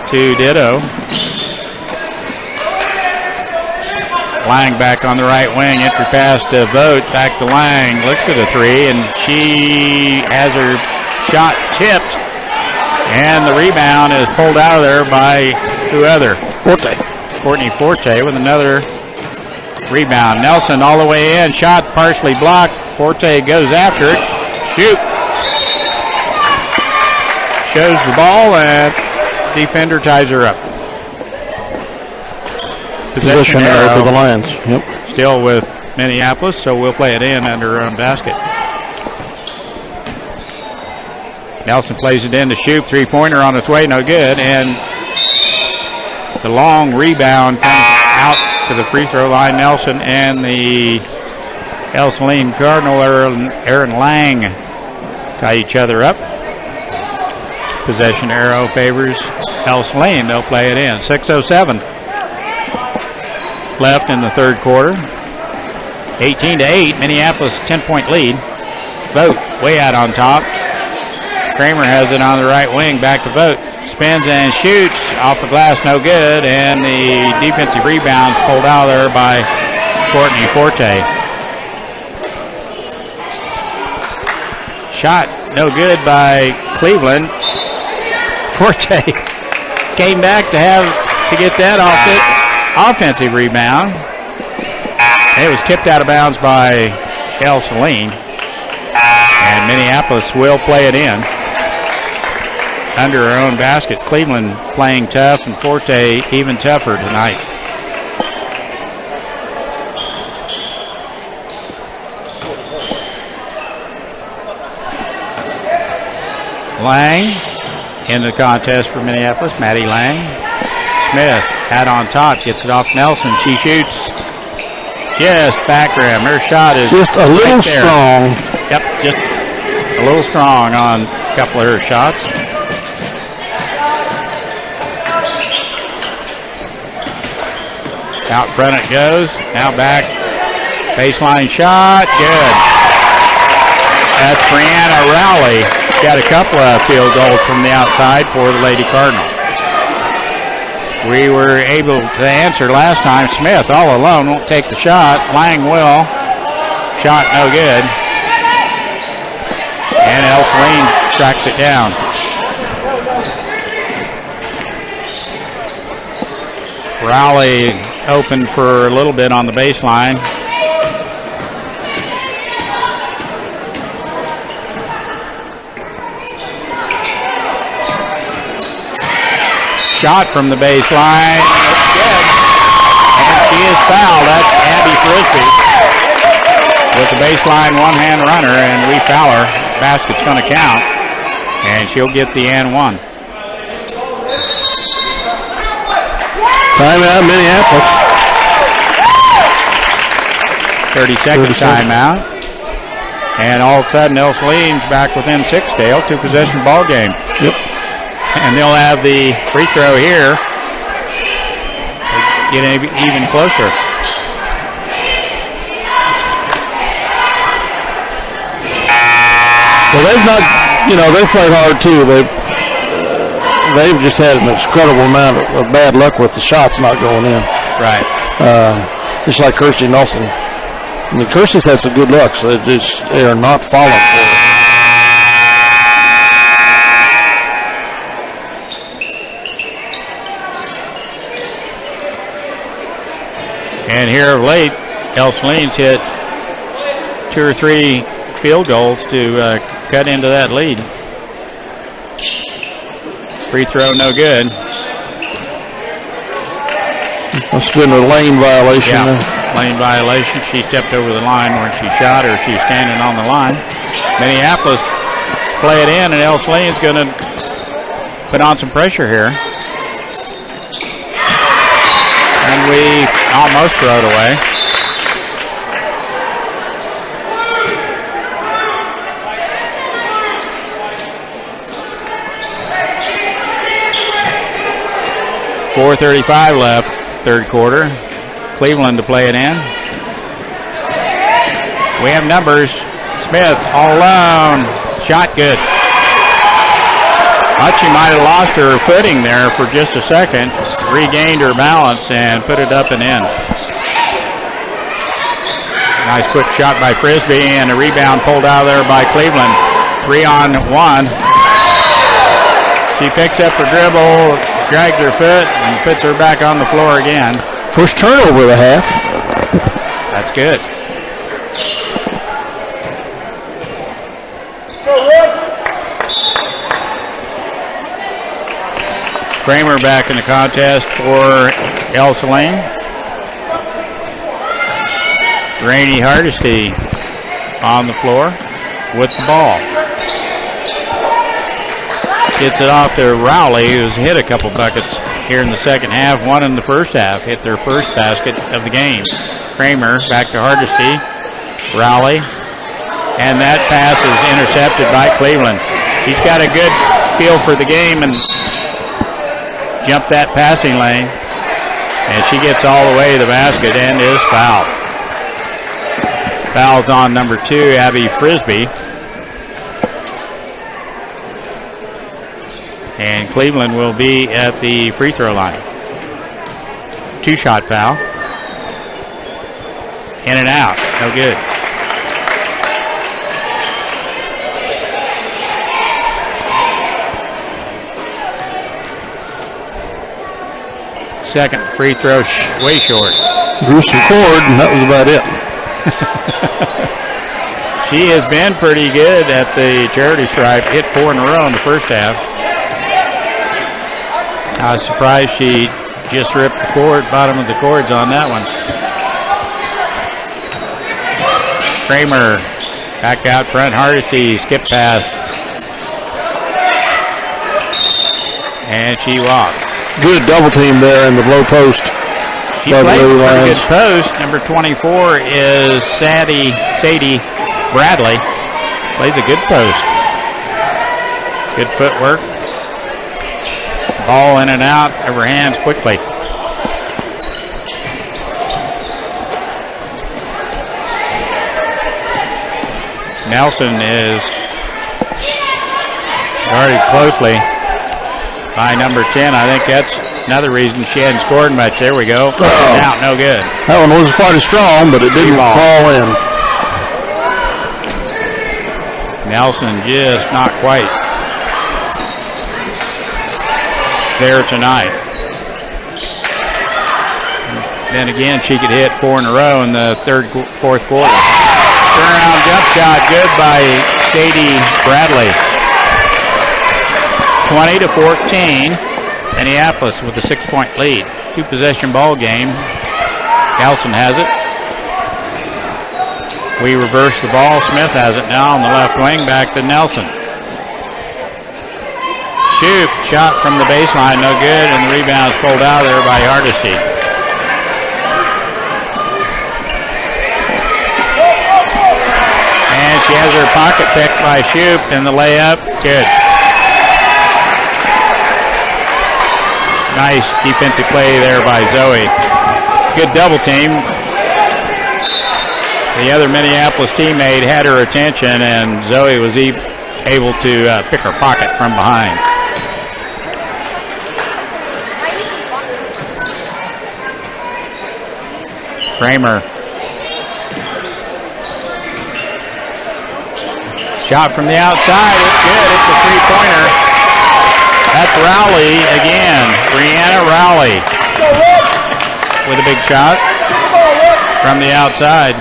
to Ditto. Lang back on the right wing. Entry pass to Vogt. Back to Lang. Looks at a three, and she has her shot tipped. And the rebound is pulled out of there by who other? Courtney Forte with another rebound. Nelson all the way in. Shot partially blocked. Forte goes after it. Shoot. Shows the ball, and defender ties her up. Possession arrow to the Lions. Yep. Still with Minneapolis, so we'll play it in under her own basket. Nelson plays it in to shoot. Three-pointer on its way, no good. And the long rebound comes out to the free throw line. Nelson and the Ell-Saline Cardinal, Aaron Lang, tie each other up. Possession arrow favors Ell-Saline. They'll play it in. 6:07 left in the third quarter. 18-8. Minneapolis 10-point lead. Vogt way out on top. Kramer has it on the right wing. Back to Vogt. Spins and shoots. Off the glass, no good. And the defensive rebound pulled out there by Courtney Forte. Shot no good by Cleveland. Forte came back to get that off it. Offensive rebound. It was tipped out of bounds by Ell-Saline. And Minneapolis will play it in under her own basket. Cleveland playing tough, and Forte even tougher tonight. Lang in the contest for Minneapolis. Maddie Lang. Smith out on top, gets it off Nelson. She shoots just back rim. Her shot is just a little strong. Yep, just a little strong on a couple of her shots. Out front it goes. Now back. Baseline shot. Good. That's Brianna Rowley. Got a couple of field goals from the outside for the Lady Cardinal. We were able to answer last time. Smith all alone won't take the shot. Lang will. Shot no good. And Ell-Saline tracks it down. Rowley open for a little bit on the baseline. Shot from the baseline. And she is fouled. That's Abby Frisbee with the baseline one-hand runner, and we foul her. Basket's going to count, and she'll get the and one. Timeout, Minneapolis. 30-second timeout. And all of a sudden, Ell-Saline's back within 6, Dale. 2-possession ball game. Yep. And they'll have the free throw here. Get even closer. Well, they've not, they've played hard too. They've just had an incredible amount of bad luck with the shots not going in. Right. Just like Kirsty Nelson. I mean, Kirsty's had some good luck, so they are not falling for it. And here of late, Ell-Saline's hit 2 or 3 field goals to cut into that lead. Free throw, no good. That's been a lane violation. Yeah, lane violation. She stepped over the line when she shot, or she's standing on the line. Minneapolis play it in, and Ell-Saline's going to put on some pressure here. And we almost throw it away. .435 left, third quarter. Cleveland to play it in. We have numbers. Smith all alone. Shot good. Thought she might have lost her footing there for just a second. Regained her balance and put it up and in. Nice quick shot by Frisbee and a rebound pulled out of there by Cleveland. 3-on-1. She picks up her dribble, drags her foot, and puts her back on the floor again. First turnover of the half. That's good. Kramer back in the contest for Ell-Saline. Rainey Hardesty on the floor with the ball. Gets it off to Rowley, who's hit a couple buckets here in the second half. One in the first half. Hit their first basket of the game. Kramer back to Hardesty. Rowley. And that pass is intercepted by Cleveland. He's got a good feel for the game and jumped that passing lane. And she gets all the way to the basket and is fouled. Foul's on number 2, Abby Frisbee. And Cleveland will be at the free throw line. 2-shot foul. In and out. No good. Second free throw way short. Drew some cord, and that was about it. She has been pretty good at the charity stripe. Hit 4 in a row in the first half. I was surprised she just ripped the bottom of the cords on that one. Kramer back out front. Hardesty skip pass. And she walks. Good double team there in the low post. She plays a pretty good post. Number 24 is Sadie Bradley. Plays a good post. Good footwork. Ball in and out of her hands quickly. Nelson is guarded closely by number 10. I think that's another reason she hadn't scored much. There we go. Out, no good. That one wasn't quite as strong, but it didn't fall in. Nelson just not quite there tonight. Then again, she could hit 4 in a row in the fourth quarter. Turnaround jump shot, good by Sadie Bradley. 20-14. Minneapolis with a 6-point lead. 2-possession ball game. Nelson has it. We reverse the ball. Smith has it now on the left wing. Back to Nelson. Shoot. Shot from the baseline. No good. And the rebound's pulled out there by Hardesty. And she has her pocket picked by Shoup. And the layup. Good. Nice defensive play there by Zoe. Good double team. The other Minneapolis teammate had her attention, and Zoe was able to pick her pocket from behind. Kramer. Shot from the outside. It's good. It's a three-pointer. That's Rowley again. Brianna Rowley with a big shot from the outside.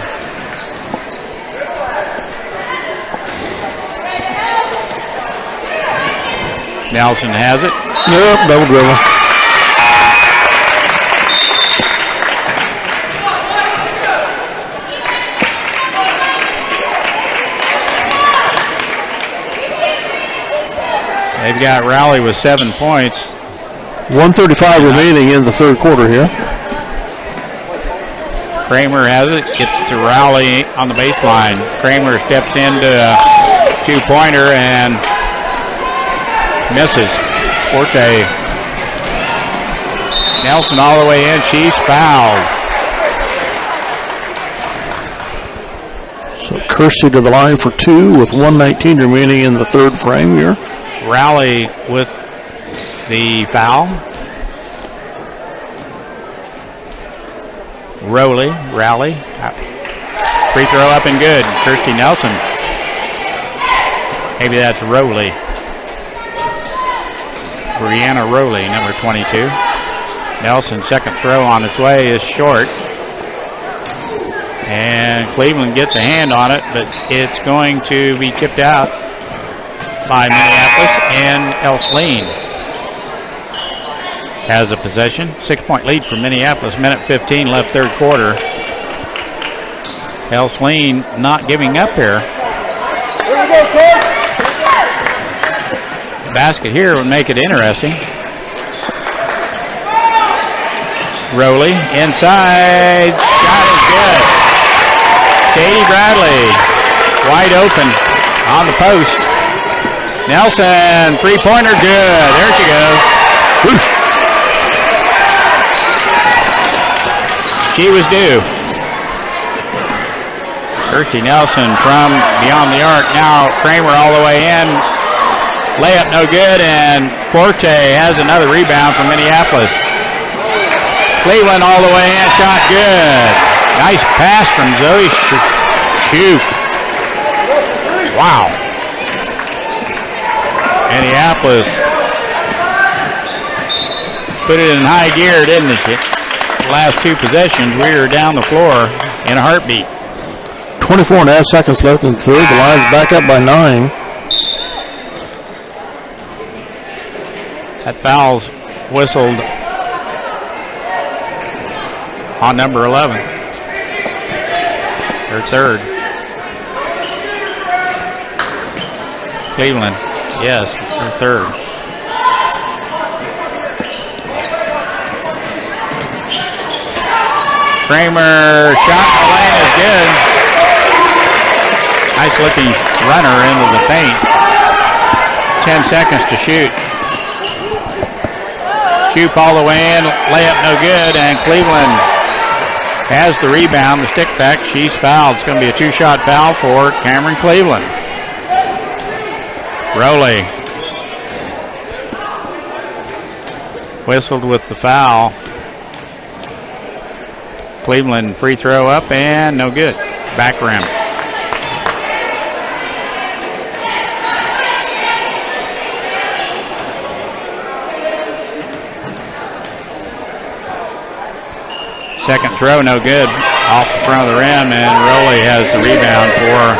Nelson has it. Yep, double dribble. They've got Rowley with 7 points. 1:35 remaining in the third quarter here. Kramer has it. Gets to Rowley on the baseline. Kramer steps into a two-pointer and misses. Forte. Nelson all the way in. She's fouled. So Kersey to the line for 2 with 1:19 remaining in the third frame here. Rowley with the foul. Rowley. Free throw up and good. Kirsty Nelson. Maybe that's Rowley. Brianna Rowley, number 22. Nelson, second throw on its way, is short. And Cleveland gets a hand on it, but it's going to be tipped out by Minneapolis, and Ell-Saline has a possession. 6-point lead for Minneapolis. Minute 15 left third quarter. Ell-Saline not giving up here. The basket here would make it interesting. Rowley inside. Shot is good. Katie Bradley wide open on the post. Nelson, three-pointer, good. There she goes. Woo. She was due. Kirsty Nelson from beyond the arc. Now Kramer all the way in. Layup no good, and Forte has another rebound from Minneapolis. Cleveland all the way in. Shot good. Nice pass from Zoe Shoup. Wow. Minneapolis put it in high gear, didn't it? The last two possessions, we were down the floor in a heartbeat. 24.5 seconds left in the third. The Lions back up by 9. That foul's whistled on number 11. Her third. Cleveland. Yes, her third. Kramer shot in the lane is good. Nice looking runner into the paint. 10 seconds to shoot. Shoot all the way in. Layup no good, and Cleveland has the rebound. The stick back. She's fouled. It's going to be a two-shot foul for Cameron Cleveland. Rowley whistled with the foul. Cleveland free throw up and no good. Back rim. Second throw no good. Off the front of the rim, and Rowley has the rebound for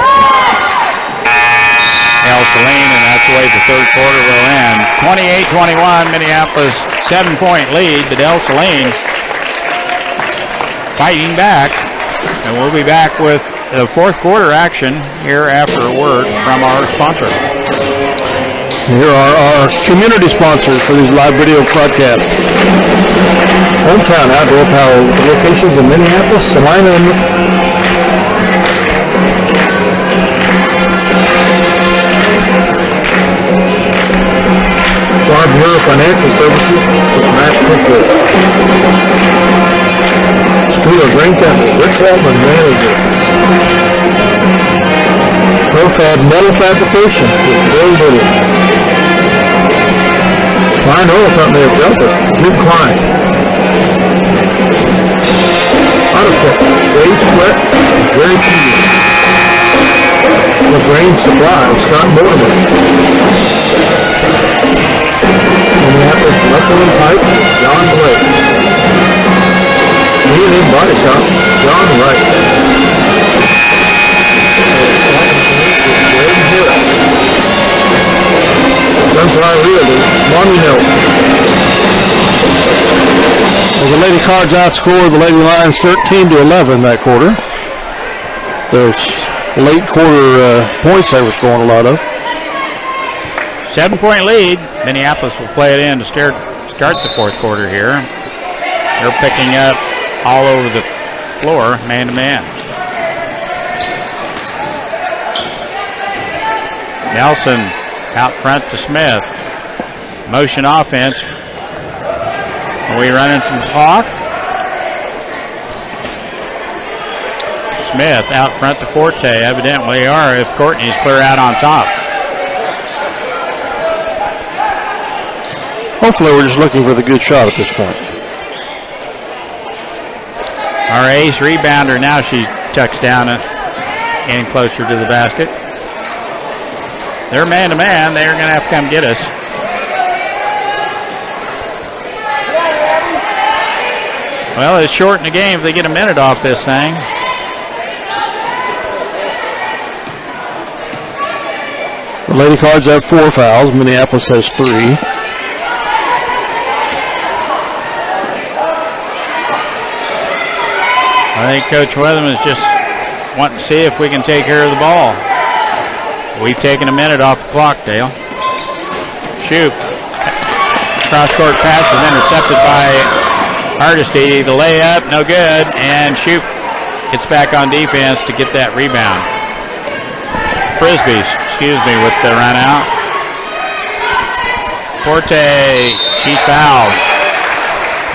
Ell-Saline, and that's the way the third quarter will end. 28-21, Minneapolis 7-point lead to Ell-Saline. Fighting back, and we'll be back with the fourth quarter action here after a word from our sponsor. Here are our community sponsors for these live video broadcasts. Hometown Outdoor Power with locations in Minneapolis, Salina, and Farm Bureau Financial Services with Matt Cookwood. School of Grain Company, Rich Waldman, manager. Profab Metal Fabrication with Bill Little. Klein Oil Company of Delta, Jim Klein. AutoTech, Dave Sweat, and Gary Keating. The Grain Supply, Scott Mortimer. Minneapolis Knuckle and Pipe, John Blake. Needle Body Shop, John Wright. Greg Harris. Gunfly Realty, Monty Nelson. Well, the Lady Cards outscored the Lady Lions 13-11 that quarter. The late quarter points they were scoring a lot of. 7-point lead. Minneapolis will play it in to start the fourth quarter here. They're picking up all over the floor, man to man. Nelson out front to Smith. Motion offense. Are we running some clock? Smith out front to Forte. Evidently they are if Courtney's clear out on top. Hopefully we're just looking for the good shot at this point. Our ace rebounder, now she tucks down in closer to the basket. They're man-to-man. They're going to have to come get us. Well, it's short in the game if they get a minute off this thing. The Lady Cards have 4 fouls. Minneapolis has 3. I think Coach Weatherman is just wanting to see if we can take care of the ball. We've taken a minute off the clock, Dale. Shoot. Cross-court pass is intercepted by Hardesty. The layup, no good. And Shoot gets back on defense to get that rebound. Frisbee, with the run out. Forte, she's fouled.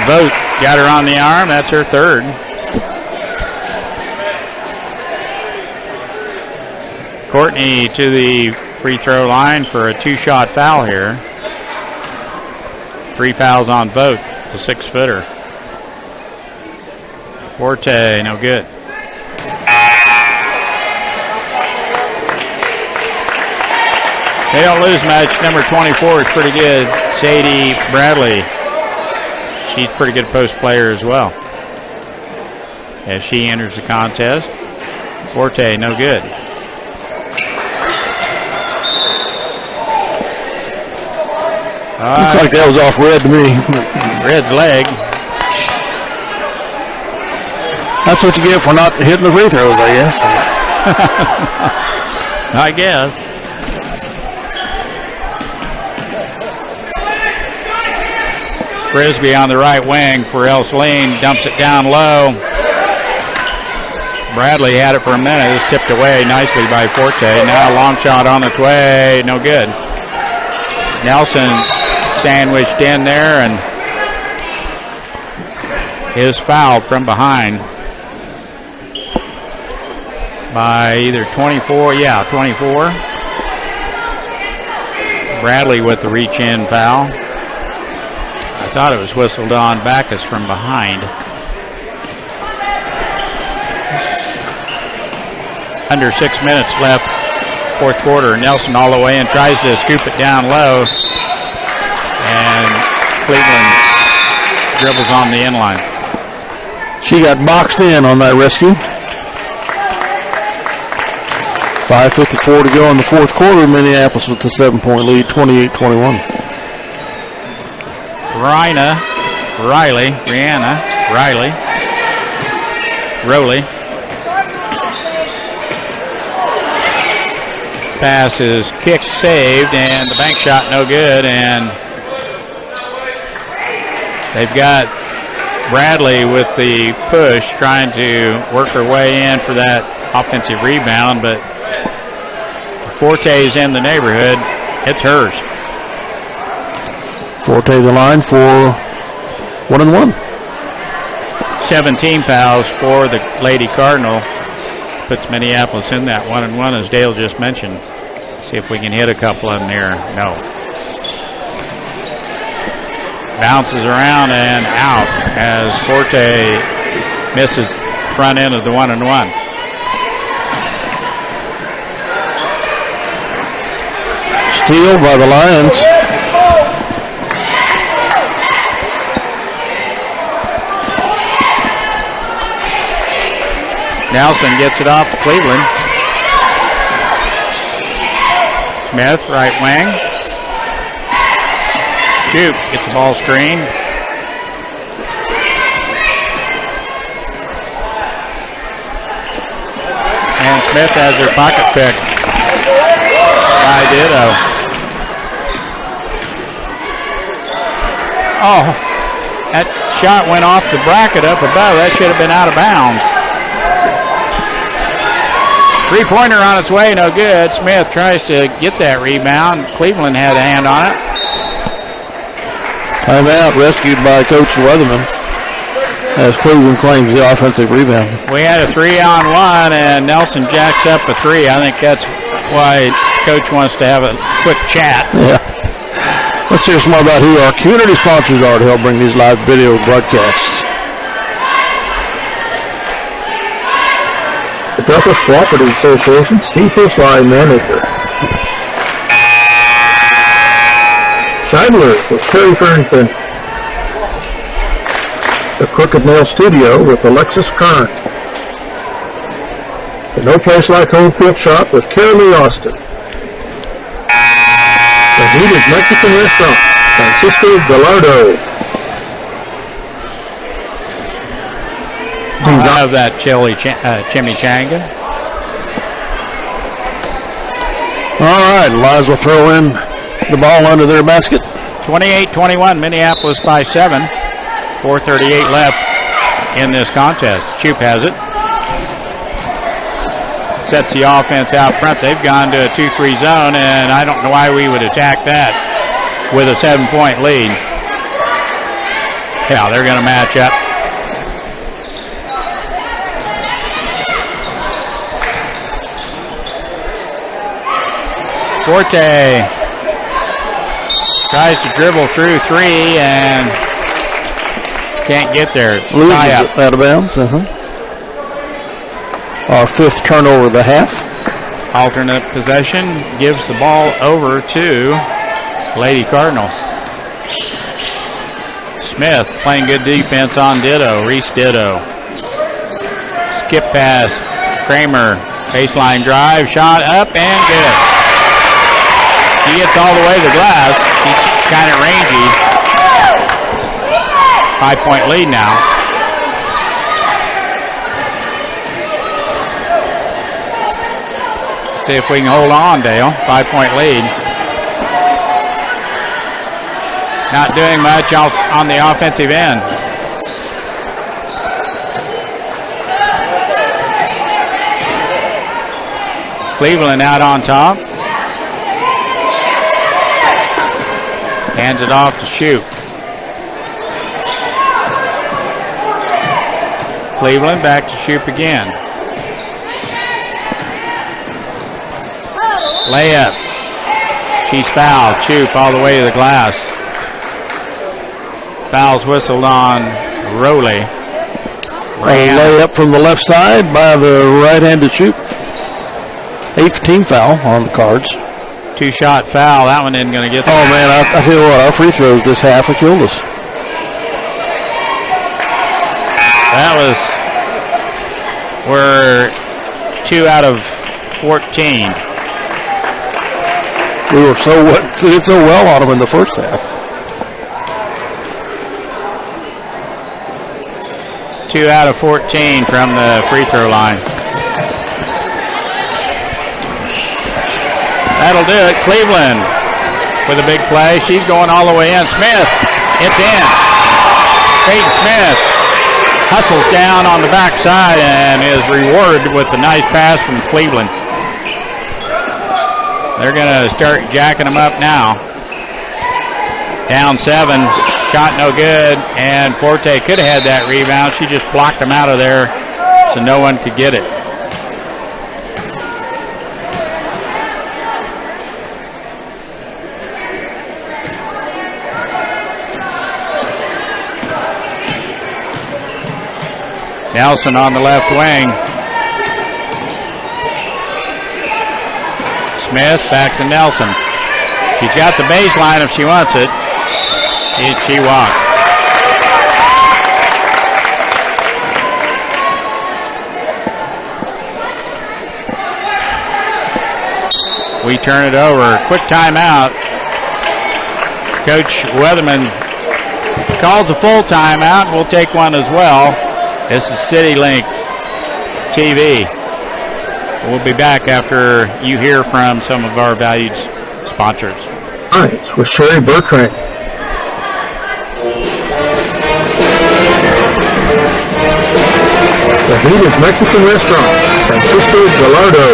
Vogt got her on the arm. That's her third. Courtney to the free throw line for a 2-shot foul here. 3 fouls on Vogt, the 6-footer. Forte, no good. They don't lose much. Number 24 is pretty good. Sadie Bradley. She's a pretty good post player as well. As she enters the contest. Forte, no good. Looks like that was off Red to me. Red's leg. That's what you get for not hitting the free throws, I guess. I guess. Frisbee on the right wing for Ell-Saline. Dumps it down low. Bradley had it for a minute. It was tipped away nicely by Forte. Now a long shot on its way. No good. Nelson sandwiched in there and is fouled from behind by either 24. Yeah, 24. Bradley with the reach-in foul. I thought it was whistled on Backus from behind. Under 6 minutes left, fourth quarter. Nelson all the way and tries to scoop it down low. And Cleveland dribbles on the inline. She got boxed in on that rescue. 5:54 to go in the fourth quarter. Minneapolis with the 7-point lead, 28-21. Rowley. Pass is kicked, saved, and the bank shot no good. And they've got Bradley with the push trying to work her way in for that offensive rebound, but Forte's in the neighborhood. It's hers. Forte the line for 1-1. 17 fouls for the Lady Cardinal. Puts Minneapolis in that 1-1 as Dale just mentioned. See if we can hit a couple of them here. No. Bounces around and out as Forte misses front end of the 1-1. Steal by the Lions. Nelson gets it off to Cleveland. Smith, right wing. Shoot, gets the ball screened. And Smith has her pocket picked by Ditto. Oh, that shot went off the bracket up above. That should have been out of bounds. Three-pointer on its way, no good. Smith tries to get that rebound. Cleveland had a hand on it. Timeout, rescued by Coach Weatherman. as Cleveland claims the offensive rebound. We had a 3-on-1, and Nelson jacks up a 3. I think that's why Coach wants to have a quick chat. Yeah. Let's hear some more about who our community sponsors are to help bring these live video broadcasts. The Douglas Cooperative Association, Steve Line Manager. Scheidler's with Terry Farrington. The Crooked Nail Studio with Alexis Kern. The No Place Like Home Quilt Shop with Carolee Austin. The Needed Mexican Restaurant, Francisco Gallardo. I have that chimichanga. All right, Lions will throw in the ball under their basket. 28-21, Minneapolis by 7. 4:38 left in this contest. Choop has it. Sets the offense out front. They've gone to a 2-3 zone, and I don't know why we would attack that with a 7-point lead. Yeah, they're going to match up. Forte tries to dribble through 3 and can't get there. Loses it out of bounds. Our 5th turnover of the half. Alternate possession gives the ball over to Lady Cardinal. Smith playing good defense on Ditto. Reese Ditto. Skip pass. Kramer. Baseline drive. Shot up and good. He gets all the way to the glass. He's kind of rangy. 5-point lead now. Let's see if we can hold on, Dale. 5-point lead. Not doing much on the offensive end. Cleveland out on top. Hands it off to Shoop. Cleveland back to Shoop again. Layup. She's fouled. Shoop all the way to the glass. Foul's whistled on Rowley. Layup from the left side by the right-handed Shoop. 8th team foul on the cards. 2-shot foul. That one isn't going to get there. Oh, man, I tell you what, our free throws this half have killed us. We're 2 out of 14. We were did so well on them in the first half. 2 out of 14 from the free throw line. That'll do it. Cleveland with a big play. She's going all the way in. Smith, it's in. Peyton Smith hustles down on the backside and is rewarded with a nice pass from Cleveland. They're going to start jacking them up now. Down 7, shot no good, and Forte could have had that rebound. She just blocked them out of there so no one could get it. Nelson on the left wing. Smith back to Nelson. She's got the baseline if she wants it. She walks. We turn it over. Quick timeout. Coach Weatherman calls a full timeout. We'll take one as well. This is CityLink TV. We'll be back after you hear from some of our valued sponsors. All right, with Sherry Bertrand. The Needed Mexican Restaurant, Francisco Gallardo.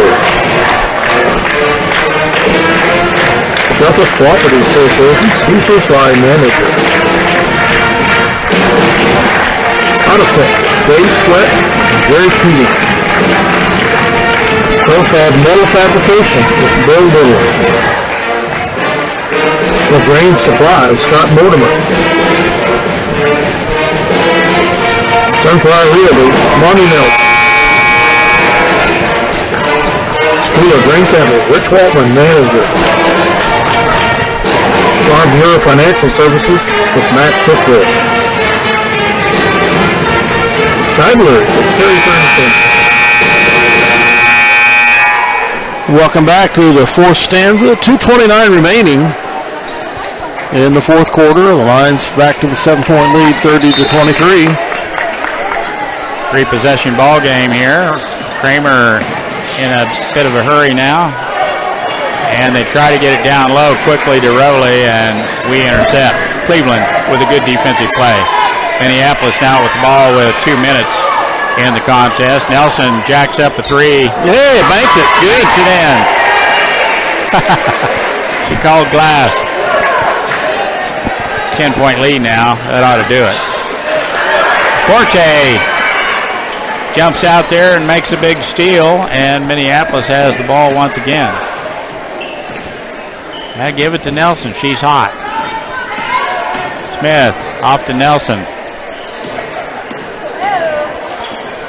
The Douglas Cooperative Association, Steve Line Manager. Not a pick. Dave Sweat and Jerry Keating. Profab Metal Fabrication with Bill Little. The Grain Supply with Scott Mortimer. Sunflower Realty, Monty Mills. School of Grain Capital, Rich Waltman, manager. Farm Bureau Financial Services with Matt Cookwood. Scheidler with Terry Bernstein. Welcome back to the fourth stanza. 2:29 remaining in the fourth quarter. The Lions back to the 7-point lead, 30-23. 3-possession ball game here. Kramer in a bit of a hurry now. And they try to get it down low quickly to Rowley, and we intercept. Cleveland with a good defensive play. Minneapolis now with the ball with 2 minutes in the contest. Nelson jacks up a three. Yeah, banks it. Good. Banks it in. She called glass. 10-point lead now. That ought to do it. Forte jumps out there and makes a big steal, and Minneapolis has the ball once again. Now give it to Nelson. She's hot. Smith off to Nelson.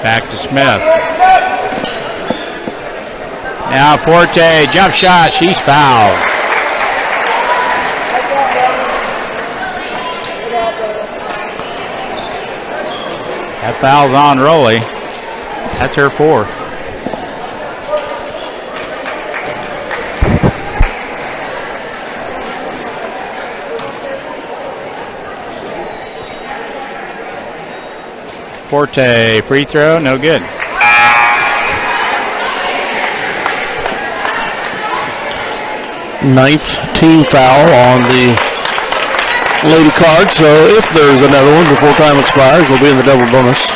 Back to Smith. Now Forte, jump shot. She's fouled. That foul's on Rowley. That's her fourth. Forte free throw, no good. Ninth team foul on the lady card, so if there's another one before time expires, we'll be in the double bonus.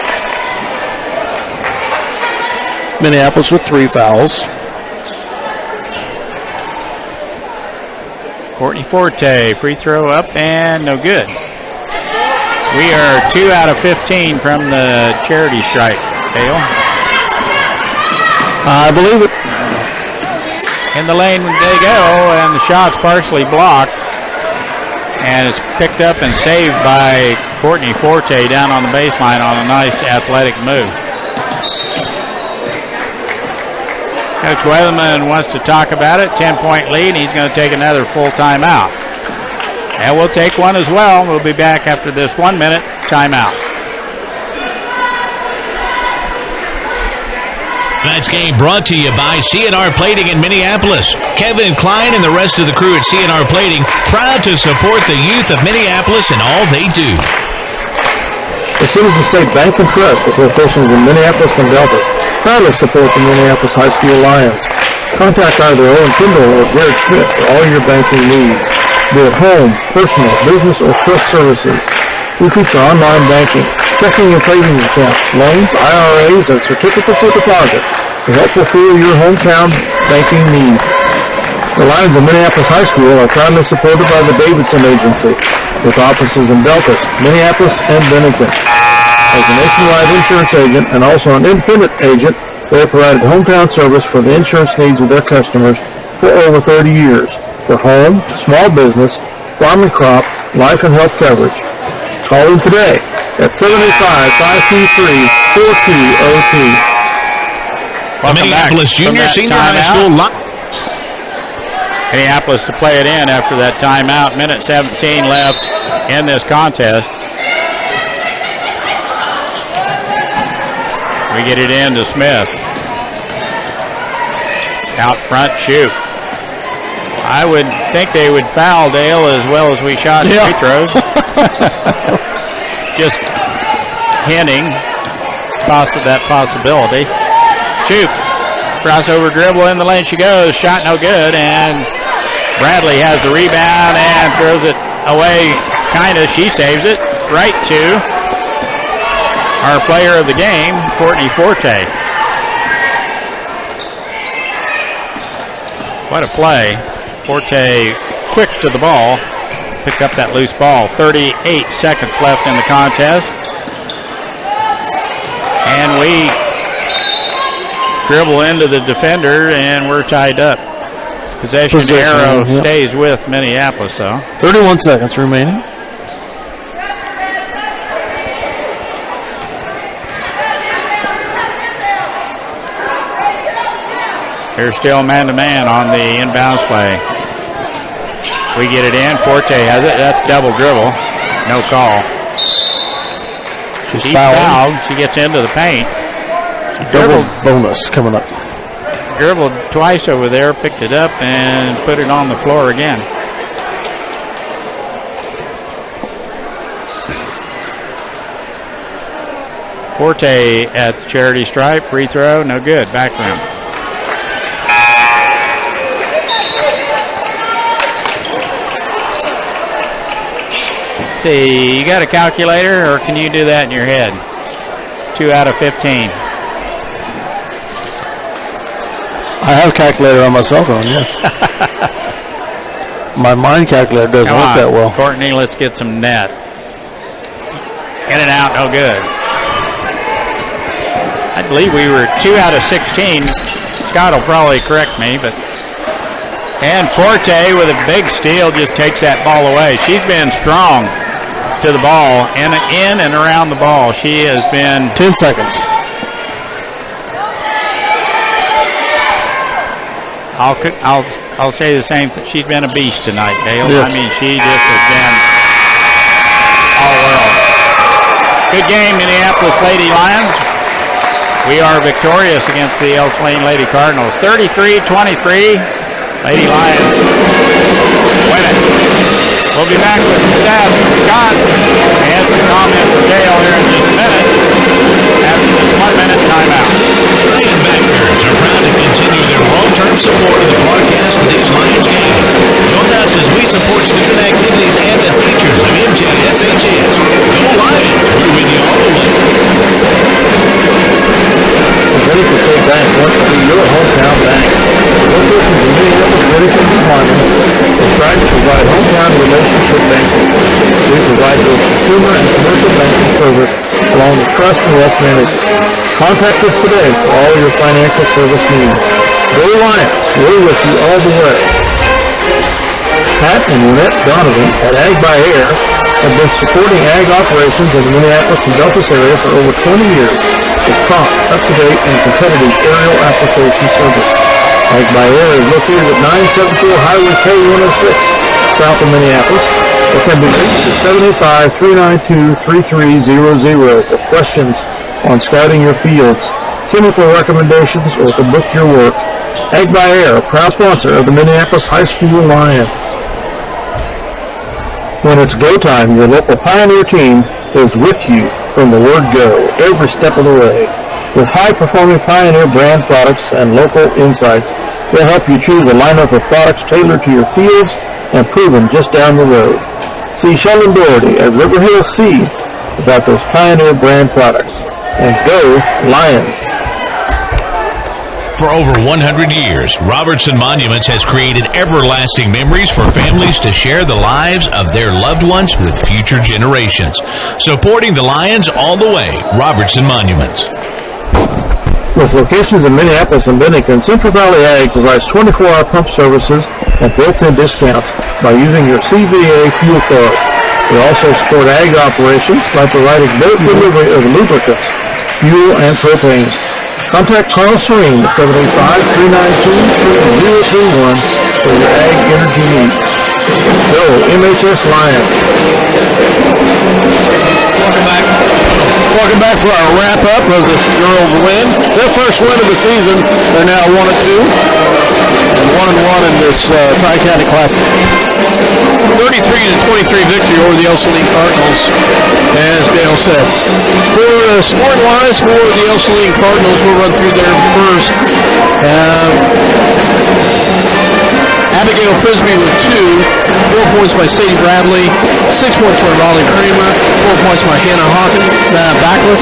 Minneapolis with 3 fouls. Courtney Forte, free throw up and no good. We are 2 out of 15 from the charity stripe, Dale. I believe it. In the lane they go, and the shot's partially blocked. And it's picked up and saved by Courtney Forte down on the baseline on a nice athletic move. Coach Weatherman wants to talk about it. 10-point lead. He's going to take another full timeout. And we'll take one as well. We'll be back after this 1-minute timeout. Tonight's game brought to you by C&R Plating in Minneapolis. Kevin Klein and the rest of the crew at C&R Plating, proud to support the youth of Minneapolis and all they do. The Citizen State Bank and Trust, with locations in Minneapolis and Deltas, proudly support the Minneapolis High School Lions. Contact either Owen Kindle or Jared Schmidt for all your banking needs, be it home, personal, business, or trust services. We feature online banking, checking and savings accounts, loans, IRAs, and certificates of deposit to help fulfill your hometown banking needs. The Lions of Minneapolis High School are proudly supported by the Davidson Agency, with offices in Deltas, Minneapolis, and Bennington. As a nationwide insurance agent and also an independent agent, they have provided hometown service for the insurance needs of their customers for over 30 years for home, small business, farm and crop, life and health coverage. Call them today at 785-523-4202. Minneapolis Junior Senior High School. Minneapolis to play it in after that timeout. Minute 17 left in this contest. We get it in to Smith. Out front, shoot. I would think they would foul Dale as well as we shot free throws. Just hinting that possibility. Shoot. Crossover dribble in the lane she goes. Shot no good, and Bradley has the rebound and throws it away. Kinda. She saves it right to our player of the game, Courtney Forte. What a play. Forte quick to the ball. Picked up that loose ball. 38 seconds left in the contest. And we dribble into the defender, and we're tied up. Possession arrow stays with Minneapolis, though. 31 seconds remaining. They're still man-to-man on the inbounds play. We get it in. Forte has it. That's double dribble. No call. She's fouled. She gets into the paint. Double bonus coming up. Dribbled twice over there, picked it up, and put it on the floor again. Forte at the charity stripe. Free throw. No good. Back rim. See, you got a calculator, or can you do that in your head? 2 out of 15. I have a calculator on my cell phone, yes. My mind calculator doesn't work that well. Courtney, let's get some net. In and out, no good. I believe we were 2 out of 16. Scott will probably correct me, but... And Forte with a big steal just takes that ball away. She's been strong to the ball and in and around the ball. She has been 10 seconds. I'll say the same thing. She's been a beast tonight, Dale. Yes. I mean, she just has been all world. Good game, Minneapolis Lady Lions. We are victorious against the Ell-Saline Lady Cardinals. 33-23. Lady Lions win it. We'll be back with Steph, Scott, and some comments from Dale here in just a minute after this 1-minute timeout. Lion backers are proud to continue their long-term support of the broadcast of these Lions games. Join us as we support student activities and the teachers of MJSHS. Go Lions! We're with you all the way. Ready for State Bank wants to be your hometown bank. Locations in Minneapolis, ready for responding. We try to provide hometown relationship banking. We provide both consumer and commercial banking service along with trust and wealth management. Contact us today for all your financial service needs. Go Lions! We're with you all the way. Pat and Lynette Donovan at Ag by Air have been supporting ag operations in the Minneapolis and Deltas area for over 20 years with prompt, up-to-date, and competitive aerial application service. Ag by Air is located at 974 Highway K106, south of Minneapolis. It can be reached at 785-392-3300 for questions on scouting your fields, chemical recommendations, or to book your work. Ag by Air, a proud sponsor of the Minneapolis High School Lions. When it's go time, your local Pioneer team is with you from the word go every step of the way. With high-performing Pioneer brand products and local insights, they'll help you choose a lineup of products tailored to your fields and proven just down the road. See Sheldon Doherty at River Hill C about those Pioneer brand products. And go Lions! For over 100 years, Robertson Monuments has created everlasting memories for families to share the lives of their loved ones with future generations. Supporting the Lions all the way, Robertson Monuments. With locations in Minneapolis and Bennington, Central Valley Ag provides 24-hour pump services and built-in discounts by using your CVA fuel card. We also support ag operations by providing boat delivery of lubricants, fuel, and propane. Contact Carl Serene at 785-392-3031 for your ag energy needs. Go MHS Lions. Welcome back for our wrap-up of this girls' win. Their first win of the season. They're now 1-2 and 1-1 in this Tri-County Classic. 33-23 victory over the Ell-Saline Cardinals, as Dale said. For scoring-wise for the Ell-Saline Cardinals, we'll run through there first. Abigail Frisbee with 2, 4 points by Sadie Bradley, 6 points by Raleigh Kramer, 4 points by Hannah Hawkins, Backless,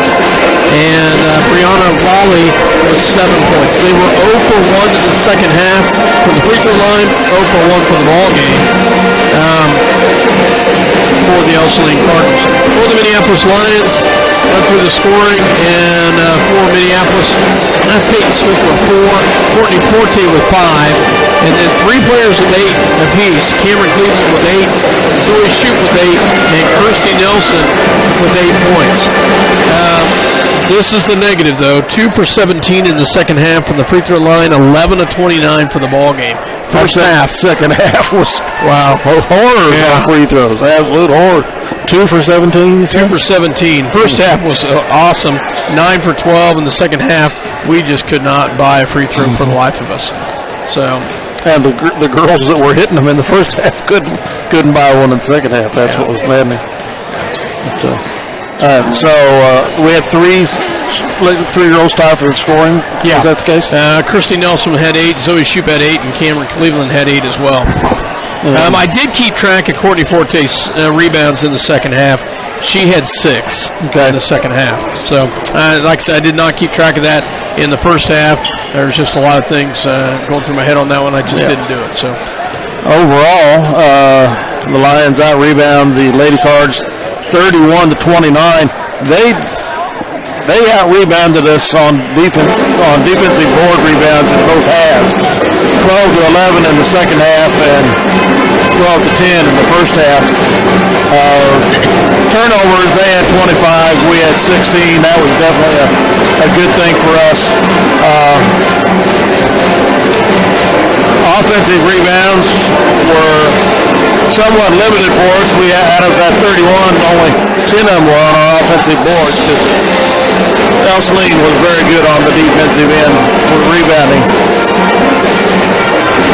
and Brianna Raleigh with 7 points. They were 0 for 1 in the second half from the free throw line, 0 for 1 for the ball game for the Ell-Saline Cardinals. For the Minneapolis Lions, Run through the scoring, and for Minneapolis, that's Peyton Smith with 4, Courtney Forte with 5, and then 3 players with 8 apiece. Cameron Cleveland with 8, Zoe Shoup with 8, and Kirsty Nelson with 8 points. This is the negative, though. 2 for 17 in the second half from the free throw line, 11 of 29 for the ball game. First half. Second half was horror Yeah. on free throws. Absolute horror. 2 for 17? 2 for 17. First half was awesome. 9 for 12 in the second half. We just could not buy a free throw for the life of us. So, and the girls that were hitting them in the first half couldn't buy one in the second half. That's what was maddening. So we had 3 girls tied for the scoring. Yeah. Is that the case? Kirsty Nelson had 8, Zoe Shoup had 8, and Cameron Cleveland had 8 as well. I did keep track of Courtney Forte's rebounds in the second half. She had 6 in the second half. So, like I said, I did not keep track of that in the first half. There was just a lot of things going through my head on that one. I just didn't do it. So, overall, the Lions out-rebound the Lady Cards 31 to 29. They out-rebounded us on defensive board rebounds in both halves. 12 to 11 in the second half and 12 to 10 in the first half. Turnovers, they had 25. We had 16. That was definitely a good thing for us. Offensive rebounds were somewhat limited for us. We out of that 31, only 10 of them were on our offensive boards. Ell-Saline was very good on the defensive end with rebounding.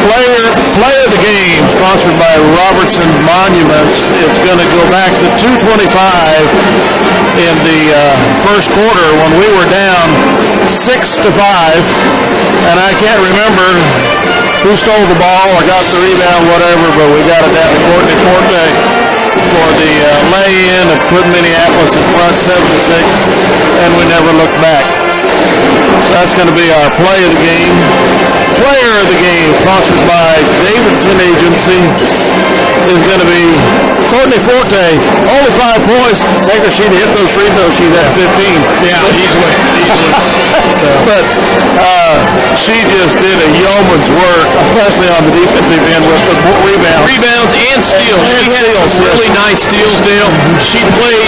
Play of the game, sponsored by Robertson Monuments. It's going to go back to 2:25 in the first quarter when we were down 6-5, and I can't remember who stole the ball or got the rebound, whatever, but we got it down to Courtney Forte for the lay-in and put Minneapolis in front 7-6, and we never looked back. So that's going to be our play of the game. Player of the game, sponsored by Davidson Agency, is going to be Courtney Forte. Only 5 points. Take her, she'd hit those free throws. She's at 15. Yeah, easily. But she just did a yeoman's work, especially on the defensive end with the rebounds. Rebounds and steals. She had some really nice steals, Dale. She played,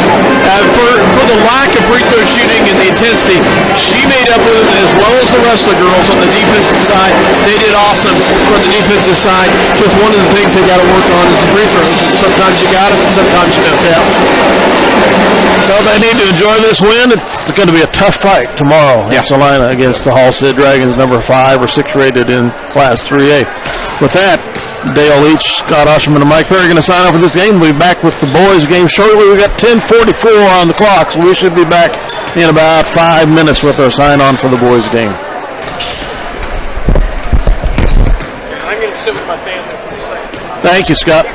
for the lack of free throw shooting and the intensity, she made up with it as well as the rest of the girls on the defensive side. They did awesome for the defensive side. Just one of the things they got to work on is the free throws. Sometimes you got them and sometimes you don't. Yeah. So they need to enjoy this win. It's going to be a tough fight tomorrow in Salina against the Hall-Sid Dragons, number 5 or 6 rated in Class 3A. With that, Dale Leach, Scott Osherman, and Mike Perry are going to sign off for this game. We'll be back with the boys' game shortly. We've got 10:44 on the clock, so we should be back in about 5 minutes with our sign-on for the boys' game. I'm going to sit with my family for a second. Thank you, Scott.